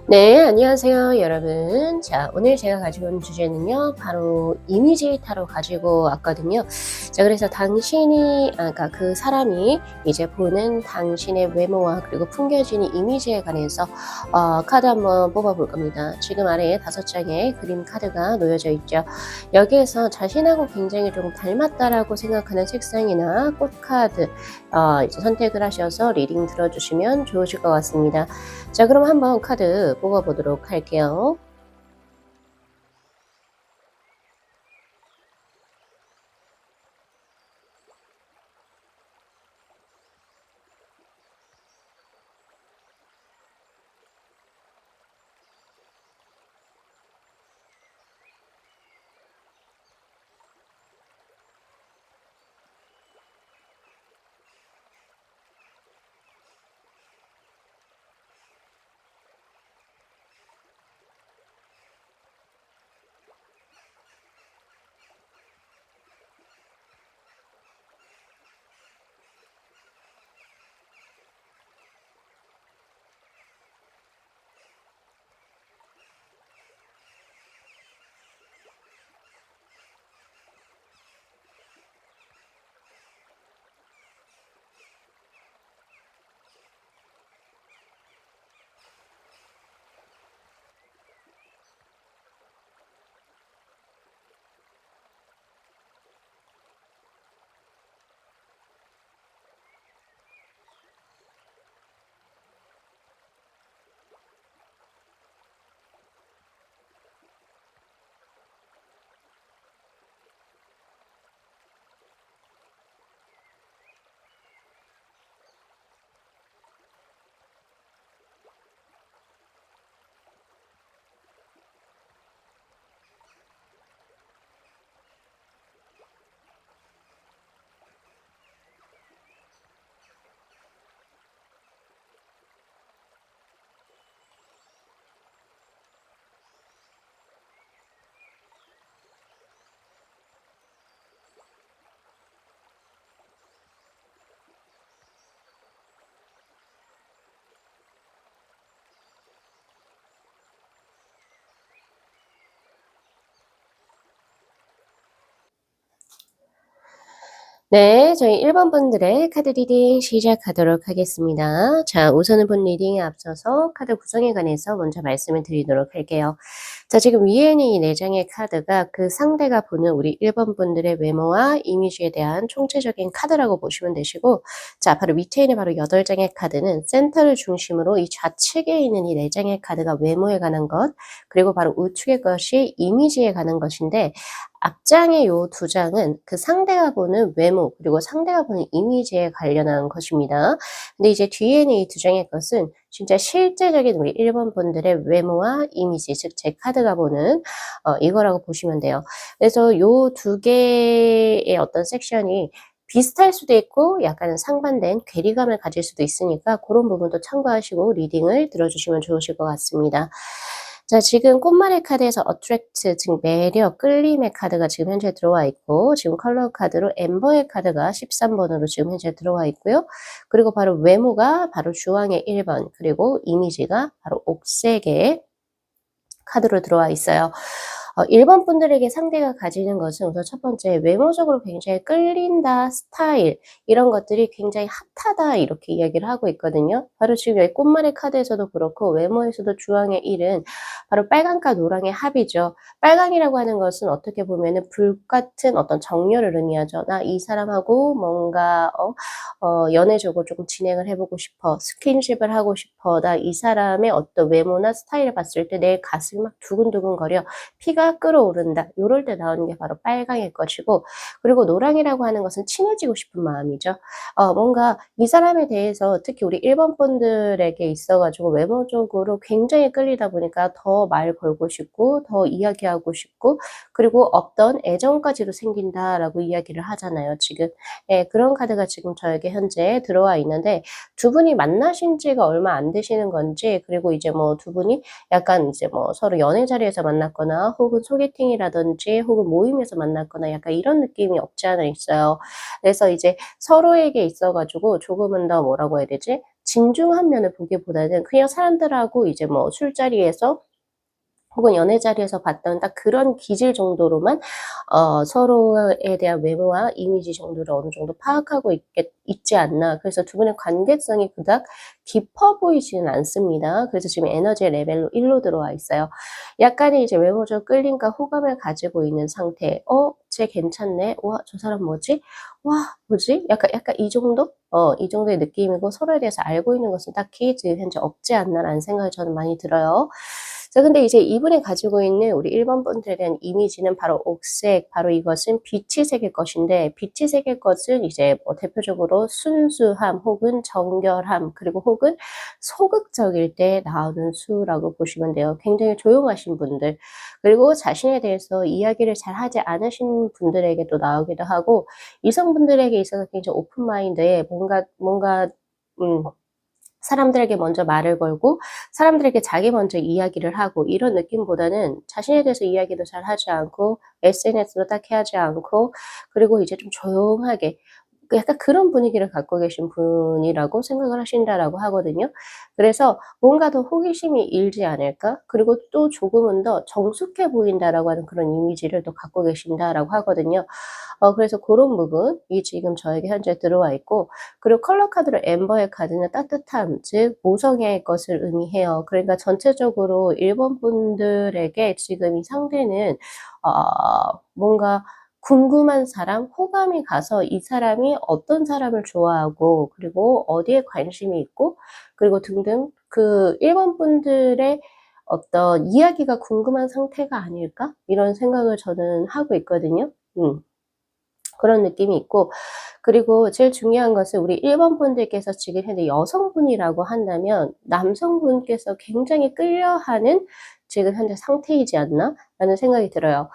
네, 안녕하세요, 여러분. 자, 오늘 제가 가지고 온 주제는요, 바로 이미지 타로 가지고 왔거든요. 자, 그래서 그러니까 그 사람이 이제 보는 당신의 외모와 그리고 풍겨지는 이미지에 관해서 카드 한번 뽑아볼 겁니다. 지금 아래에 5장의 그림 카드가 놓여져 있죠. 여기에서 자신하고 굉장히 좀 닮았다라고 생각하는 색상이나 꽃 카드 이제 선택을 하셔서 리딩 들어주시면 좋으실 것 같습니다. 자, 그럼 한번 카드 뽑아보도록 할게요. 네, 저희 1번 분들의 카드 리딩 시작하도록 하겠습니다. 자, 우선은 본 리딩에 앞서서 카드 구성에 관해서 먼저 말씀을 드리도록 할게요. 자, 지금 위에 있는 이 4장의 카드가 그 상대가 보는 우리 1번 분들의 외모와 이미지에 대한 총체적인 카드라고 보시면 되시고, 자, 바로 밑에 있는 바로 8장의 카드는 센터를 중심으로 이 좌측에 있는 이 4장의 카드가 외모에 관한 것, 그리고 바로 우측의 것이 이미지에 관한 것인데, 앞장의 요 2장은 그 상대가 보는 외모 그리고 상대가 보는 이미지에 관련한 것입니다. 근데 이제 뒤에는 이 2장의 것은 진짜 실제적인 우리 1번 분들의 외모와 이미지, 즉 제 카드가 보는 이거라고 보시면 돼요. 그래서 요 2개의 어떤 섹션이 비슷할 수도 있고 약간 상반된 괴리감을 가질 수도 있으니까 그런 부분도 참고하시고 리딩을 들어주시면 좋으실 것 같습니다. 자, 지금 꽃말의 카드에서 attract, 즉 매력, 끌림의 카드가 지금 현재 들어와 있고, 지금 컬러 카드로 엠버의 카드가 13번으로 지금 현재 들어와 있고요. 그리고 바로 외모가 바로 주황의 1번, 그리고 이미지가 바로 옥색의 카드로 들어와 있어요. 1번 분들에게 상대가 가지는 것은 우선 첫 번째 외모적으로 굉장히 끌린다, 스타일 이런 것들이 굉장히 핫하다 이렇게 이야기를 하고 있거든요. 바로 지금 여기 꽃말의 카드에서도 그렇고 외모에서도 주황의 1은 바로 빨강과 노랑의 합이죠. 빨강이라고 하는 것은 어떻게 보면은 불 같은 어떤 정열을 의미하죠. 나 이 사람하고 뭔가 연애적으로 조금 진행을 해보고 싶어. 스킨십을 하고 싶어. 나 이 사람의 어떤 외모나 스타일을 봤을 때 내 가슴이 막 두근두근거려. 피가 끓어오른다. 요럴 때 나오는 게 바로 빨강일 것이고, 그리고 노랑이라고 하는 것은 친해지고 싶은 마음이죠. 뭔가 이 사람에 대해서 특히 우리 1번 분들에게 있어가지고 외모적으로 굉장히 끌리다 보니까 더 말 걸고 싶고, 더 이야기하고 싶고, 그리고 어떤 애정까지도 생긴다라고 이야기를 하잖아요, 지금. 예, 그런 카드가 지금 저에게 현재 들어와 있는데, 두 분이 만나신 지가 얼마 안 되시는 건지, 그리고 이제 뭐 두 분이 약간 이제 뭐 서로 연애 자리에서 만났거나 혹은 소개팅이라든지 혹은 모임에서 만났거나 약간 이런 느낌이 없지 않아 있어요. 그래서 이제 서로에게 있어 가지고 조금은 더 뭐라고 해야 되지? 진중한 면을 보기보다는 그냥 사람들하고 이제 뭐 술자리에서 혹은 연애 자리에서 봤던 딱 그런 기질 정도로만 서로에 대한 외모와 이미지 정도를 어느 정도 파악하고 있지 않나. 그래서 두 분의 관계성이 그닥 깊어 보이지는 않습니다. 그래서 지금 에너지의 레벨로 1로 들어와 있어요. 약간의 이제 외모적 끌림과 호감을 가지고 있는 상태. '쟤 괜찮네. 와 저 사람 뭐지? 와 뭐지?' 약간 이 정도? 이 정도의 느낌이고 서로에 대해서 알고 있는 것은 딱히 지금 현재 없지 않나라는 생각이 저는 많이 들어요. 자 근데 이제 이분이 가지고 있는 우리 1번 분들에 대한 이미지는 바로 옥색, 바로 이것은 빛이 새길 것인데 빛이 새길 것은 이제 뭐 대표적으로 순수함 혹은 정결함 그리고 혹은 소극적일 때 나오는 수라고 보시면 돼요. 굉장히 조용하신 분들 그리고 자신에 대해서 이야기를 잘 하지 않으신 분들에게도 나오기도 하고 이성분들에게 있어서 굉장히 오픈 마인드에 뭔가 음 사람들에게 먼저 말을 걸고 사람들에게 자기 먼저 이야기를 하고 이런 느낌보다는 자신에 대해서 이야기도 잘 하지 않고 SNS도 딱히 하지 않고 그리고 이제 좀 조용하게 그 약간 그런 분위기를 갖고 계신 분이라고 생각을 하신다라고 하거든요. 그래서 '뭔가 더 호기심이 일지 않을까? 그리고 또 조금은 더 정숙해 보인다.'라고 하는 그런 이미지를 또 갖고 계신다라고 하거든요. 그래서 고런 부분이 지금 저에게 현재 들어와 있고 그리고 컬러 카드로 엠버의 카드는 따뜻함 즉 모성애의 것을 의미해요. 그러니까 전체적으로 1번 분들에게 지금 이 상대는 뭔가 궁금한 사람, 호감이 가서 이 사람이 어떤 사람을 좋아하고 그리고 어디에 관심이 있고 그리고 등등 그 1번 분들의 어떤 이야기가 궁금한 상태가 아닐까? 이런 생각을 저는 하고 있거든요. 그런 느낌이 있고 그리고 제일 중요한 것은 우리 1번 분들께서 지금 현재 여성분이라고 한다면 '남성분께서 굉장히 끌려하는 지금 현재 상태이지 않나?'라는 생각이 들어요.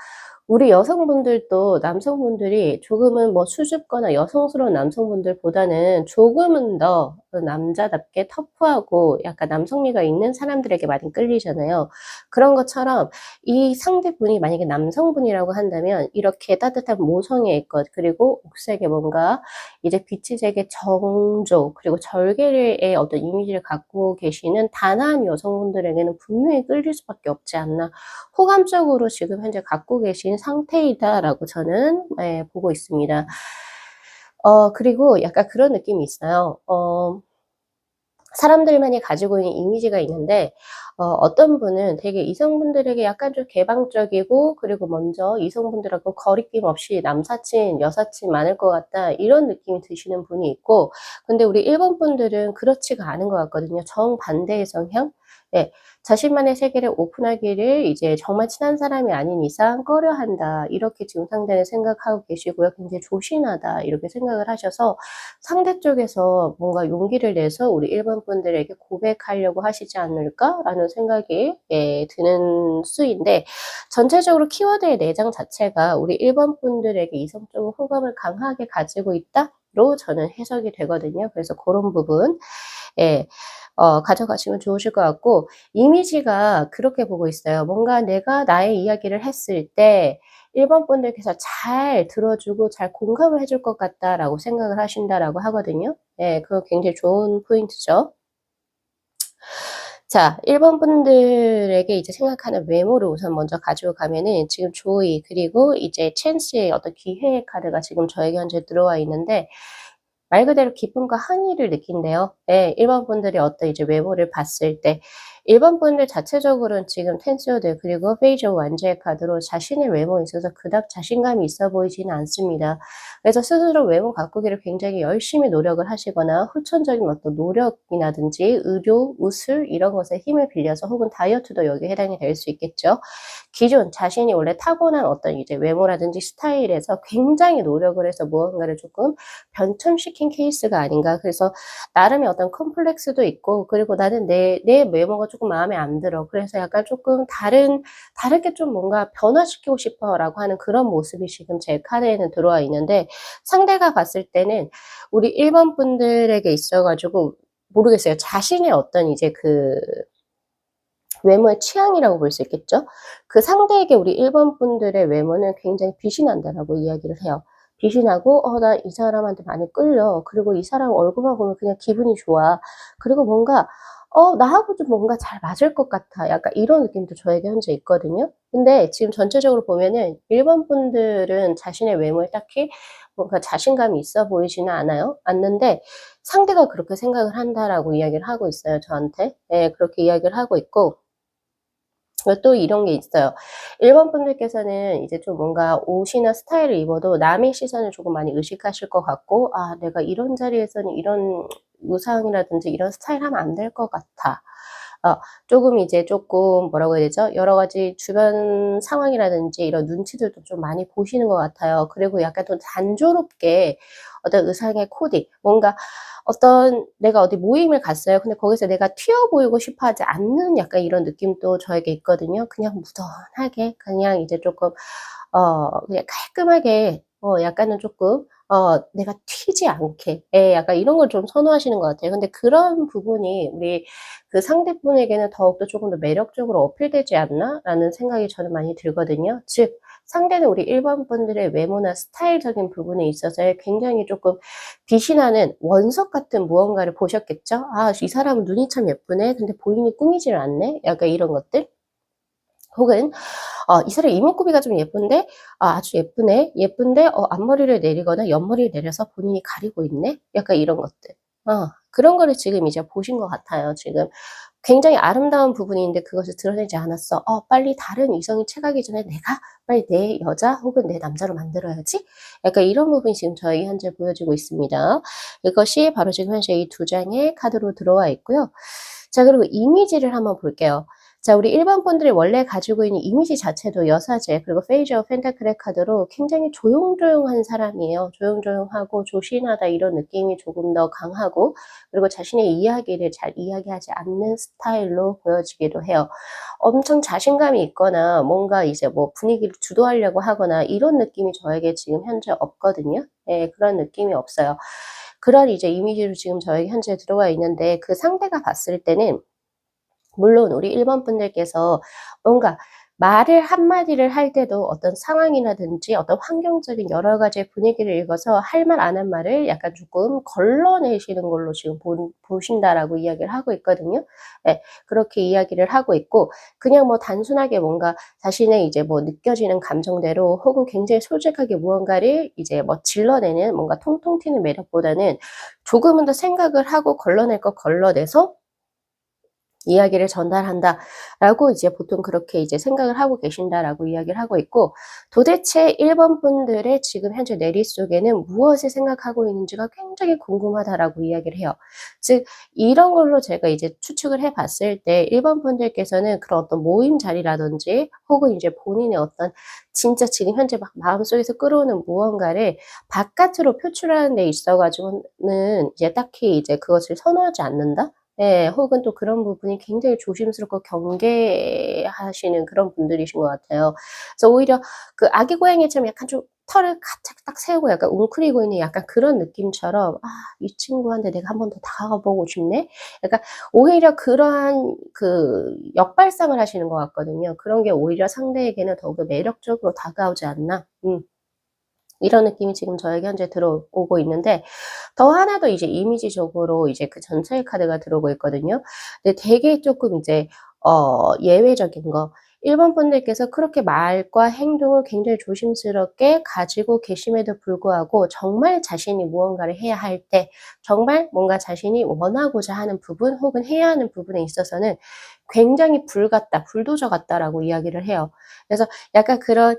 우리 여성분들도 남성분들이 조금은 뭐 수줍거나 여성스러운 남성분들보다는 조금은 더 그 남자답게 터프하고 약간 남성미가 있는 사람들에게 많이 끌리잖아요. 그런 것처럼 이 상대분이 만약에 남성분이라고 한다면 이렇게 따뜻한 모성애의 것 그리고 옥색의 뭔가 이제 빛이 되게 정조 그리고 절개의 어떤 이미지를 갖고 계시는 단아한 여성분들에게는 분명히 끌릴 수밖에 없지 않나. 호감적으로 지금 현재 갖고 계신 상태이다라고 저는 보고 있습니다. 그리고 약간 그런 느낌이 있어요. 사람들만이 가지고 있는 이미지가 있는데 어떤 분은 되게 이성분들에게 약간 좀 개방적이고 그리고 먼저 이성분들하고 거리낌 없이 남사친, 여사친 많을 것 같다 이런 느낌이 드시는 분이 있고 근데 우리 1번 분들은 그렇지가 않은 것 같거든요. 정반대의 성향? 예. 자신만의 세계를 오픈하기를 이제 정말 친한 사람이 아닌 이상 꺼려한다. 이렇게 지금 상대는 생각하고 계시고요. 굉장히 조신하다. 이렇게 생각을 하셔서 상대 쪽에서 뭔가 용기를 내서 우리 1번 분들에게 고백하려고 하시지 않을까라는 생각이 드는 수인데 전체적으로 키워드의 내장 자체가 우리 1번 분들에게 이성적으로 호감을 강하게 가지고 있다로 저는 해석이 되거든요. 그래서 그런 부분 예. 가져가시면 좋으실 것 같고 이미지가 그렇게 보고 있어요. 뭔가 내가 나의 이야기를 했을 때 1번 분들께서 잘 들어 주고 잘 공감을 해줄 것 같다라고 생각을 하신다라고 하거든요. 예. 그거 굉장히 좋은 포인트죠. 자 1번 분들에게 이제 생각하는 외모를 우선 먼저 가지고 가면은 지금 조이 그리고 이제 찬스의 어떤 기회의 카드가 지금 저에게 현재 들어와 있는데 말 그대로 기쁨과 한이를 느낀대요. 예. 일반 분들이 어떤 이제 외모를 봤을 때 일반 분들 자체적으로는 지금 텐스워드 그리고 페이지 오브 완즈의 카드로 자신의 외모에 있어서 그닥 자신감이 있어 보이지는 않습니다. 그래서 스스로 외모 가꾸기를 굉장히 열심히 노력을 하시거나 후천적인 어떤 노력이라든지 의료, 의술 이런 것에 힘을 빌려서 혹은 다이어트도 여기에 해당이 될 수 있겠죠. 기존 자신이 원래 타고난 어떤 이제 외모라든지 스타일에서 굉장히 노력을 해서 무언가를 조금 변천시킨 케이스가 아닌가. 그래서 나름의 어떤 컴플렉스도 있고 그리고 '나는 내 외모가 쪼끔 마음에 안 들어. 그래서 약간 쪼끔 다르게 좀 뭔가 변화시키고 싶어.'라고 하는 그런 모습이 지금 제 카드에는 들어와 있는데 상대가 봤을 때는 우리 1번 분들에게 있어 가지고 모르겠어요. 자신의 어떤 이제 그 외모의 취향이라고 볼 수 있겠죠. 그 상대에게 우리 1번 분들의 외모는 굉장히 빛이 난다라고 이야기를 해요. 빛이 나고 나 이 사람한테 많이 끌려. 그리고 이 사람 얼굴만 보면 그냥 기분이 좋아. 그리고 뭔가 나하고 좀 뭔가 잘 맞을 것 같아. 약간 이런 느낌도 저에게 현재 있거든요. 근데 지금 전체적으로 보면은 1번 분들은 자신의 외모에 딱히 뭔가 자신감이 있어 보이지는 않는데 상대가 그렇게 생각을 한다라고 이야기를 하고 있어요, 저한테. 예, 그렇게 이야기를 하고 있고 또 이런 게 있어요. 일본 분들께서는 이제 좀 뭔가 옷이나 스타일을 입어도 남의 시선을 조금 많이 의식하실 것 같고 '아 내가 이런 자리에서는 이런 의상이라든지 이런 스타일 하면 안 될 것 같아.' 쪼금 이제 쪼끔 뭐라고 해야 되죠? 여러 가지 주변 상황이라든지 이런 눈치들도 좀 많이 보시는 것 같아요. 그리고 약간 좀 단조롭게 어떤 의상의 코디 뭔가 어떤 내가 어디 모임을 갔어요. 근데 거기서 내가 튀어 보이고 싶어 하지 않는 약간 이런 느낌도 저에게 있거든요. 그냥 무던하게 그냥 이제 쪼끔 그냥 깔끔하게 약간은 쪼끔 내가 튀지 않게 예 약간 이런 걸 좀 선호하시는 것 같아요. 근데 그런 부분이 우리 그 상대분에게는 더욱더 조금 더 매력적으로 어필되지 않나라는 생각이 저는 많이 들거든요. 즉 상대는 우리 일반 분들의 외모나 스타일적인 부분에 있어서의 굉장히 조금 빛이 나는 원석 같은 무언가를 보셨겠죠? '아 이 사람은 눈이 참 예쁘네. 근데 본인이 꾸미지를 않네.' 약간 이런 것들. 혹은 '이 사람 이목구비가 좀 예쁜데 아주 예쁘네. 예쁜데 앞머리를 내리거나 옆머리를 내려서 본인이 가리고 있네.' 약간 이런 것들. 그런 거를 지금 이제 보신 것 같아요 지금. 굉장히 아름다운 부분인데 그것을 드러내지 않았어. '빨리 다른 이성이 채가기 전에 내가 빨리 내 여자 혹은 내 남자로 만들어야지.' 약간 이런 부분이 지금 저에게 현재 보여지고 있습니다. 이것이 바로 지금 현재 이 두 장의 카드로 들어와 있고요. 자 그리고 이미지를 한번 볼게요. 자 우리 일반 분들이 원래 가지고 있는 이미지 자체도 여사제 그리고 페이지 오브 펜타클의 카드로 굉장히 조용조용한 사람이에요. 조용조용하고 조신하다 이런 느낌이 조금 더 강하고 그리고 자신의 이야기를 잘 이야기하지 않는 스타일로 보여지기도 해요. 엄청 자신감이 있거나 뭔가 이제 뭐 분위기를 주도하려고 하거나 이런 느낌이 저에게 지금 현재 없거든요. 예, 그런 느낌이 없어요. 그런 이제 이미지로 지금 저에게 현재 들어와 있는데 그 상대가 봤을 때는 물론 우리 일본 분들께서 뭔가 말을 한마디를 할 때도 어떤 상황이라든지 어떤 환경적인 여러 가지의 분위기를 읽어서 할 말 안 한 말을 약간 쪼끔 걸러내시는 걸로 지금 보신다라고 이야기를 하고 있거든요. 예. 그렇게 이야기를 하고 있고 그냥 뭐 단순하게 뭔가 자신의 이제 뭐 느껴지는 감정대로 혹은 굉장히 솔직하게 무언가를 이제 뭐 질러내는 뭔가 통통 튀는 매력보다는 조금은 더 생각을 하고 걸러낼 거 걸러내서 이야기를 전달한다라고 이제 보통 그렇게 이제 생각을 하고 계신다라고 이야기를 하고 있고 도대체 1번 분들의 지금 현재 내리 속에는 무엇을 생각하고 있는지가 굉장히 궁금하다라고 이야기를 해요. 즉 이런 걸로 제가 이제 추측을 해 봤을 때 1번 분들께서는 그런 어떤 모임 자리라든지 혹은 이제 본인의 어떤 진짜 지금 현재 막 마음속에서 끌어오는 무언가를 바깥으로 표출하는 데 있어 가지고는 이제 딱히 이제 그것을 선호하지 않는다? 예. 혹은 또 그런 부분이 굉장히 조심스럽고 경계하시는 그런 분들이신 것 같아요. 그래서 오히려 그 아기 고양이처럼 약간 좀 털을 가짝 딱 세우고 약간 웅크리고 있는 약간 그런 느낌처럼 '아 이 친구한테 내가 한 번 더 다가가 보고 싶네.' 약간 오히려 그러한 그 역발상을 하시는 것 같거든요. 그런 게 오히려 상대에게는 더욱더 매력적으로 다가오지 않나. 이런 느낌이 지금 저에게 현재 들어오고 있는데 더 하나 더 이제 이미지적으로 이제 그 전체의 카드가 들어오고 있거든요. 근데 되게 쪼끔 이제 예외적인 거 일본 분들께서 그렇게 말과 행동을 굉장히 조심스럽게 가지고 계심에도 불구하고 정말 자신이 무언가를 해야 할 때 정말 뭔가 자신이 원하고자 하는 부분 혹은 해야 하는 부분에 있어서는 굉장히 불 같다, 불도저 같다라고 이야기를 해요. 그래서 약간 그런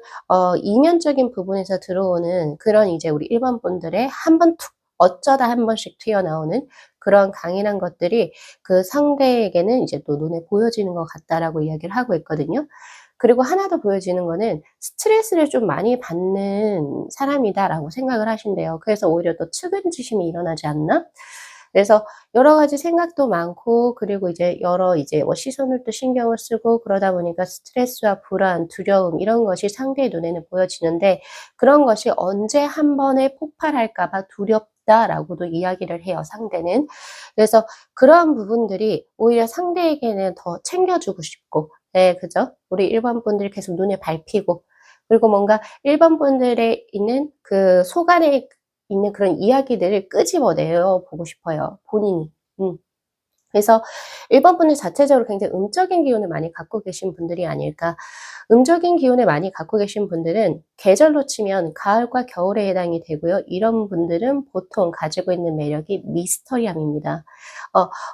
이면적인 부분에서 들어오는 그런 이제 우리 일반 분들의 한 번 툭 어쩌다 한 번씩 튀어나오는 그런 강인한 것들이 그 상대에게는 이제 또 눈에 보여지는 것 같다라고 이야기를 하고 있거든요. 그리고 하나 더 보여지는 거는 '스트레스를 좀 많이 받는 사람이다.'라고 생각을 하신대요. 그래서 오히려 또 측은지심이 일어나지 않나? 그래서 여러 가지 생각도 많고 그리고 이제 여러 이제 뭐 시선을 또 신경을 쓰고 그러다 보니까 스트레스와 불안, 두려움 이런 것이 상대의 눈에는 보여지는데 그런 것이 언제 한 번에 폭발할까 봐 두렵다라고도 이야기를 해요, 상대는. 그래서 그러한 부분들이 오히려 상대에게는 더 챙겨 주고 싶고 예 그죠? 우리 일반 분들이 계속 눈에 밟히고 그리고 뭔가 1번 분들의 있는 그 속 안에 있는 그런 이야기들을 끄집어내어 보고 싶어요, 본인이. 그래서 1번 분들 자체적으로 굉장히 음적인 기운을 많이 갖고 계신 분들이 아닐까. 음적인 기운을 많이 갖고 계신 분들은 계절로 치면 가을과 겨울에 해당이 되고요. 이런 분들은 보통 가지고 있는 매력이 미스터리함입니다.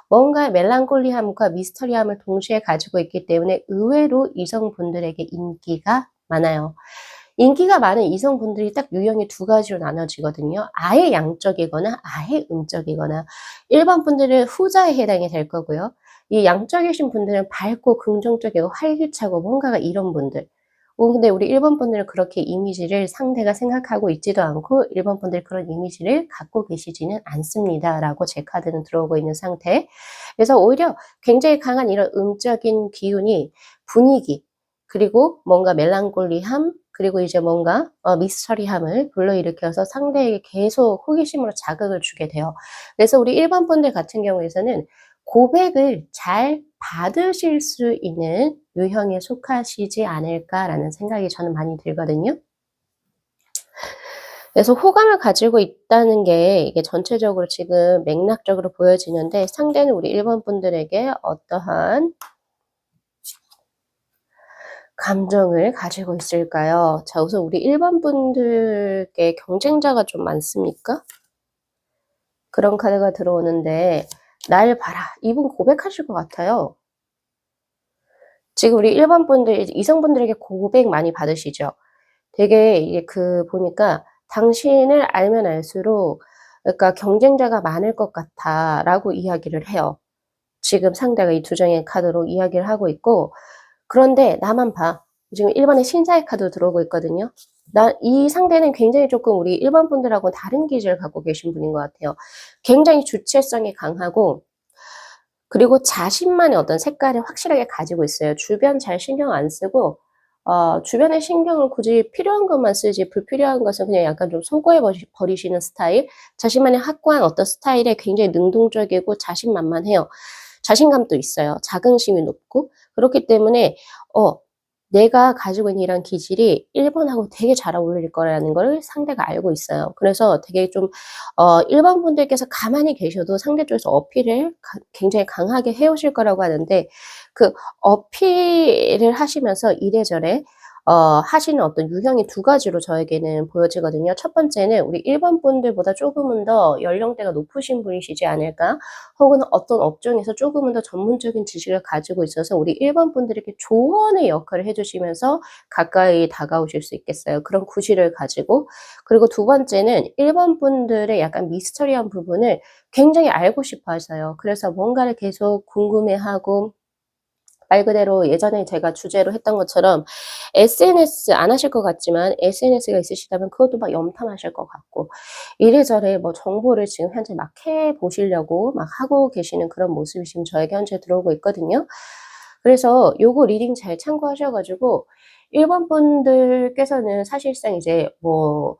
뭔가 멜랑콜리함과 미스터리함을 동시에 가지고 있기 때문에 의외로 이성분들에게 인기가 많아요. 인기가 많은 이성분들이 딱 유형이 두 가지로 나눠지거든요. 아예 양적이거나 아예 음적이거나. 1번 분들은 후자에 해당이 될 거고요. 이 양적이신 분들은 밝고 긍정적이고 활기차고 뭔가가 이런 분들. 근데 우리 1번 분들은 그렇게 이미지를 상대가 생각하고 있지도 않고 1번 분들이 그런 이미지를 갖고 계시지는 않습니다라고 제 카드는 들어오고 있는 상태. 그래서 오히려 굉장히 강한 이런 음적인 기운이 분위기 그리고 뭔가 멜랑콜리함 그리고 이제 뭔가 미스터리함을 불러일으켜서 상대에게 계속 호기심으로 자극을 주게 돼요. 그래서 우리 1번 분들 같은 경우에서는 고백을 잘 받으실 수 있는 유형에 속하시지 않을까라는 생각이 저는 많이 들거든요. 그래서 호감을 가지고 있다는 게 이게 전체적으로 지금 맥락적으로 보여지는데 상대는 우리 1번 분들에게 어떠한 감정을 가지고 있을까요? 자, 우선 우리 1번 분들께 경쟁자가 좀 많습니까? 그런 카드가 들어오는데 날 봐라. 이분 고백하실 것 같아요. 지금 우리 1번 분들 이성분들에게 고백 많이 받으시죠? 되게 이게 보니까 "당신을 알면 알수록 그러니까 경쟁자가 많을 것 같아."라고 이야기를 해요. 지금 상대가 이 두 장의 카드로 이야기를 하고 있고 그런데 나만 봐. 지금 1 번에 신사의 카드 들어오고 있거든요. 이 상대는 굉장히 쪼끔 우리 1번 분들하고 다른 기질을 갖고 계신 분인 것 같아요. 굉장히 주체성이 강하고 그리고 자신만의 어떤 색깔을 확실하게 가지고 있어요. 주변 잘 신경 안 쓰고 주변에 신경을 굳이 필요한 것만 쓰지 불필요한 것은 그냥 약간 좀 소거해 버리시는 스타일. 자신만의 확고한 어떤 스타일에 굉장히 능동적이고 자신만만해요. 자신감도 있어요. 자긍심이 높고. 그렇기 때문에 내가 가지고 있는 이런 기질이 1 번하고 되게 잘 어울릴 거라는 걸 상대가 알고 있어요. 그래서 되게 좀 1번 분들께서 가만히 계셔도 상대 쪽에서 어필을 굉장히 강하게 해 오실 거라고 하는데 그 어필을 하시면서 이래저래 하시는 어떤 유형이 두 가지로 저에게는 보여지거든요. 첫 번째는 우리 1번 분들보다 조금은 더 연령대가 높으신 분이시지 않을까? 혹은 어떤 업종에서 조금은 더 전문적인 지식을 가지고 있어서 우리 1번 분들에게 조언의 역할을 해 주시면서 가까이 다가오실 수 있겠어요, 그런 구실을 가지고. 그리고 두 번째는 1번 분들의 약간 미스터리한 부분을 굉장히 알고 싶어 하셔요. 그래서 뭔가를 계속 궁금해하고 말 그대로 예전에 제가 주제로 했던 것처럼 SNS 안 하실 것 같지만 SNS가 있으시다면 그것도 막 염탐하실 것 같고 이래저래 뭐 정보를 지금 현재 막 캐 보시려고 막 하고 계시는 그런 모습이 지금 저에게 현재 들어오고 있거든요. 그래서 요거 리딩 잘 참고하셔 가지고 1번 분들께서는 사실상 이제 뭐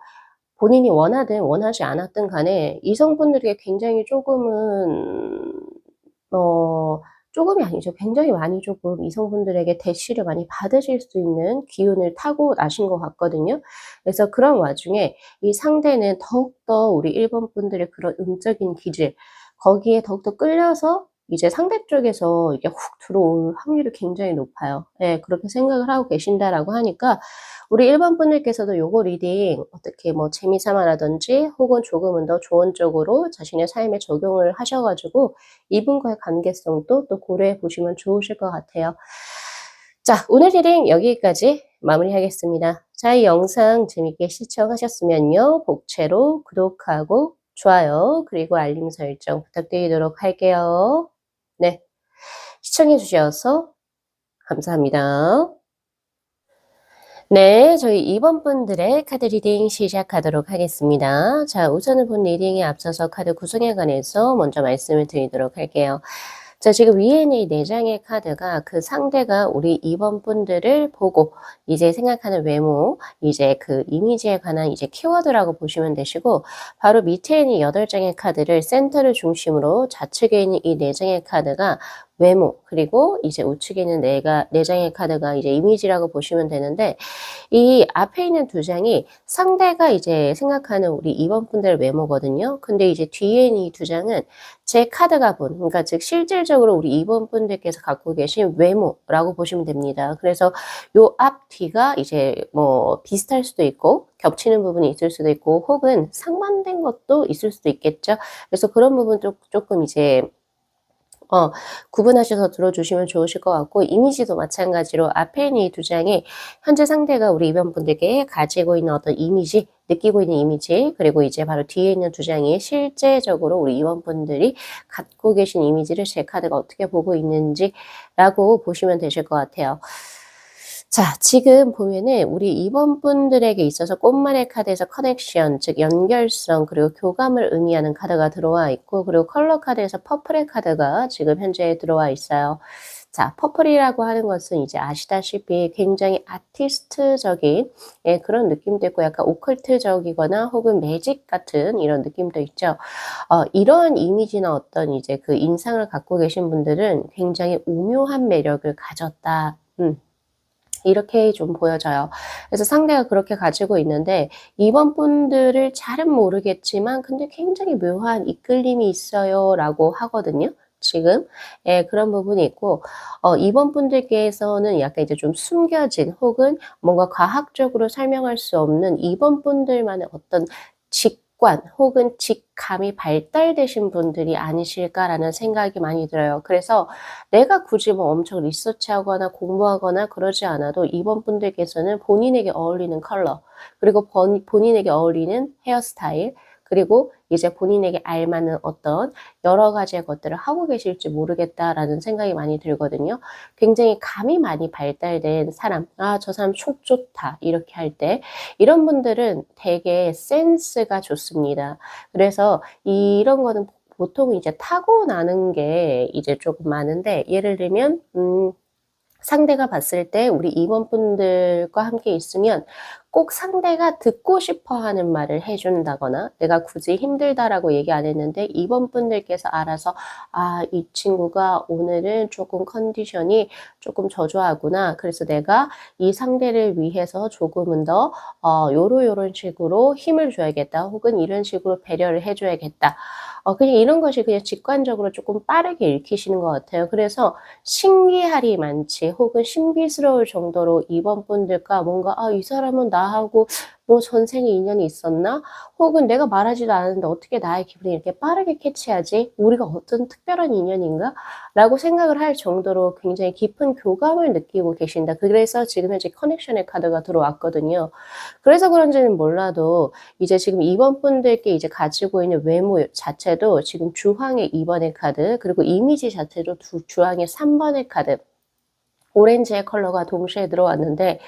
본인이 원하든 원하지 않았든 간에 이성분들에게 굉장히 쪼금은 쪼금이 아니죠. 굉장히 많이 쪼끔 이성분들에게 대시를 많이 받으실 수 있는 기운을 타고나신 것 같거든요. 그래서 그런 와중에 이 상대는 더욱더 우리 1번 분들의 그런 음적인 기질 거기에 더욱더 끌려서 이제 상대 쪽에서 이게 훅 들어올 확률이 굉장히 높아요. 예, 그렇게 생각을 하고 계신다라고 하니까 우리 1번 분들께서도 요거 리딩 어떻게 뭐 재미삼아라든지 혹은 조금은 더 조언적으로 자신의 삶에 적용을 하셔 가지고 이분과의 관계성도 또 고려해 보시면 좋으실 것 같아요. 자, 오늘 리딩 여기까지 마무리하겠습니다. 자, 이 영상 재밌게 시청하셨으면요. 복채로 구독하고 좋아요 그리고 알림 설정 부탁드리도록 할게요. 네, 시청해 주셔서 감사합니다. 네, 저희 2번 분들의 카드 리딩 시작하도록 하겠습니다. 자, 우선은 본 리딩에 앞서서 카드 구성에 관해서 먼저 말씀을 드리도록 할게요. 자, 지금 위에 있는 이 4장의 카드가 그 상대가 우리 2번 분들을 보고 이제 생각하는 외모, 이제 그 이미지에 관한 이제 키워드라고 보시면 되시고 바로 밑에 있는 8장의 카드를 센터를 중심으로 좌측에 있는 이 4장의 카드가 외모, 그리고 이제 우측에 있는 네 장의 카드가 이제 이미지라고 보시면 되는데, 이 앞에 있는 두 장이 상대가 이제 생각하는 우리 2번 분들의 외모거든요. 근데 이제 뒤에 있는 이 두 장은 제 카드가 본, 그러니까 즉 실질적으로 우리 2번 분들께서 갖고 계신 외모라고 보시면 됩니다. 그래서 요 앞 뒤가 이제 뭐 비슷할 수도 있고 겹치는 부분이 있을 수도 있고 혹은 상반된 것도 있을 수도 있겠죠. 그래서 그런 부분도 조금 이제 구분하셔서 들어주시면 좋으실 것 같고, 이미지도 마찬가지로 앞에 있는 이 두 장이 현재 상대가 우리 입원분들께 가지고 있는 어떤 이미지, 느끼고 있는 이미지, 그리고 이제 바로 뒤에 있는 두 장이 실제적으로 우리 입원분들이 갖고 계신 이미지를 제 카드가 어떻게 보고 있는지라고 보시면 되실 것 같아요. 자, 지금 보면은 우리 입원분들에게 있어서 꽃말의 카드에서 커넥션, 즉 연결성, 그리고 교감을 의미하는 카드가 들어와 있고, 그리고 컬러 카드에서 퍼플의 카드가 지금 현재 들어와 있어요. 자, 퍼플이라고 하는 것은 이제 아시다시피 굉장히 아티스트적인 그런 느낌도 있고 약간 오컬트적이거나 혹은 매직 같은 이런 느낌도 있죠. 이런 이미지나 어떤 이제 그 인상을 갖고 계신 분들은 굉장히 오묘한 매력을 가졌다. 이렇게 좀 보여져요. 그래서 상대가 그렇게 가지고 있는데 이번 분들을 잘은 모르겠지만 근데 굉장히 묘한 이끌림이 있어요라고 하거든요. 지금 그런 부분이 있고 이번 분들께서는 약간 이제 좀 숨겨진 혹은 뭔가 과학적으로 설명할 수 없는 이번 분들만의 어떤 직관 혹은 직감이 발달되신 분들이 아니실까라는 생각이 많이 들어요. 그래서 내가 굳이 뭐 엄청 리서치하거나 공부하거나 그러지 않아도 이번 분들께서는 본인에게 어울리는 컬러, 그리고 본인에게 어울리는 헤어스타일, 그리고 이제 본인에게 알맞는 어떤 여러 가지의 것들을 하고 계실지 모르겠다라는 생각이 많이 들거든요. 굉장히 감이 많이 발달된 사람, 아, 저 사람 촉 좋다, 이렇게 할 때, 이런 분들은 되게 센스가 좋습니다. 그래서 이런 거는 보통 이제 타고나는 게 이제 조금 많은데, 예를 들면 상대가 봤을 때 우리 임원분들과 함께 있으면 꼭 상대가 듣고 싶어 하는 말을 해 준다거나, 내가 굳이 힘들다라고 얘기 안 했는데 임원분들께서 알아서 '아, 이 친구가 오늘은 조금 컨디션이 조금 저조하구나. 그래서 내가 이 상대를 위해서 조금은 더 요런 식으로 힘을 줘야겠다.' 혹은 '이런 식으로 배려를 해 줘야겠다.' 그냥 이런 것이 그냥 직관적으로 조금 빠르게 읽히시는 것 같아요. 그래서 신기할이 많지 혹은 신비스러울 정도로 이번 분들과 뭔가 '아, 이 사람은 나하고 뭐 전생에 인연이 있었나?' 혹은 '내가 말하지도 않았는데 어떻게 나의 기분을 이렇게 빠르게 캐치하지? 우리가 어떤 특별한 인연인가?' 라고 생각을 할 정도로 굉장히 깊은 교감을 느끼고 계신다. 그래서 지금 현재 커넥션의 카드가 들어왔거든요. 그래서 그런지는 몰라도 이제 지금 2번 분들께 이제 가지고 있는 외모 자체도 지금 주황의 2번의 카드, 그리고 이미지 자체도 주황의 3번의 카드, 오렌지의 컬러가 동시에 들어왔는데,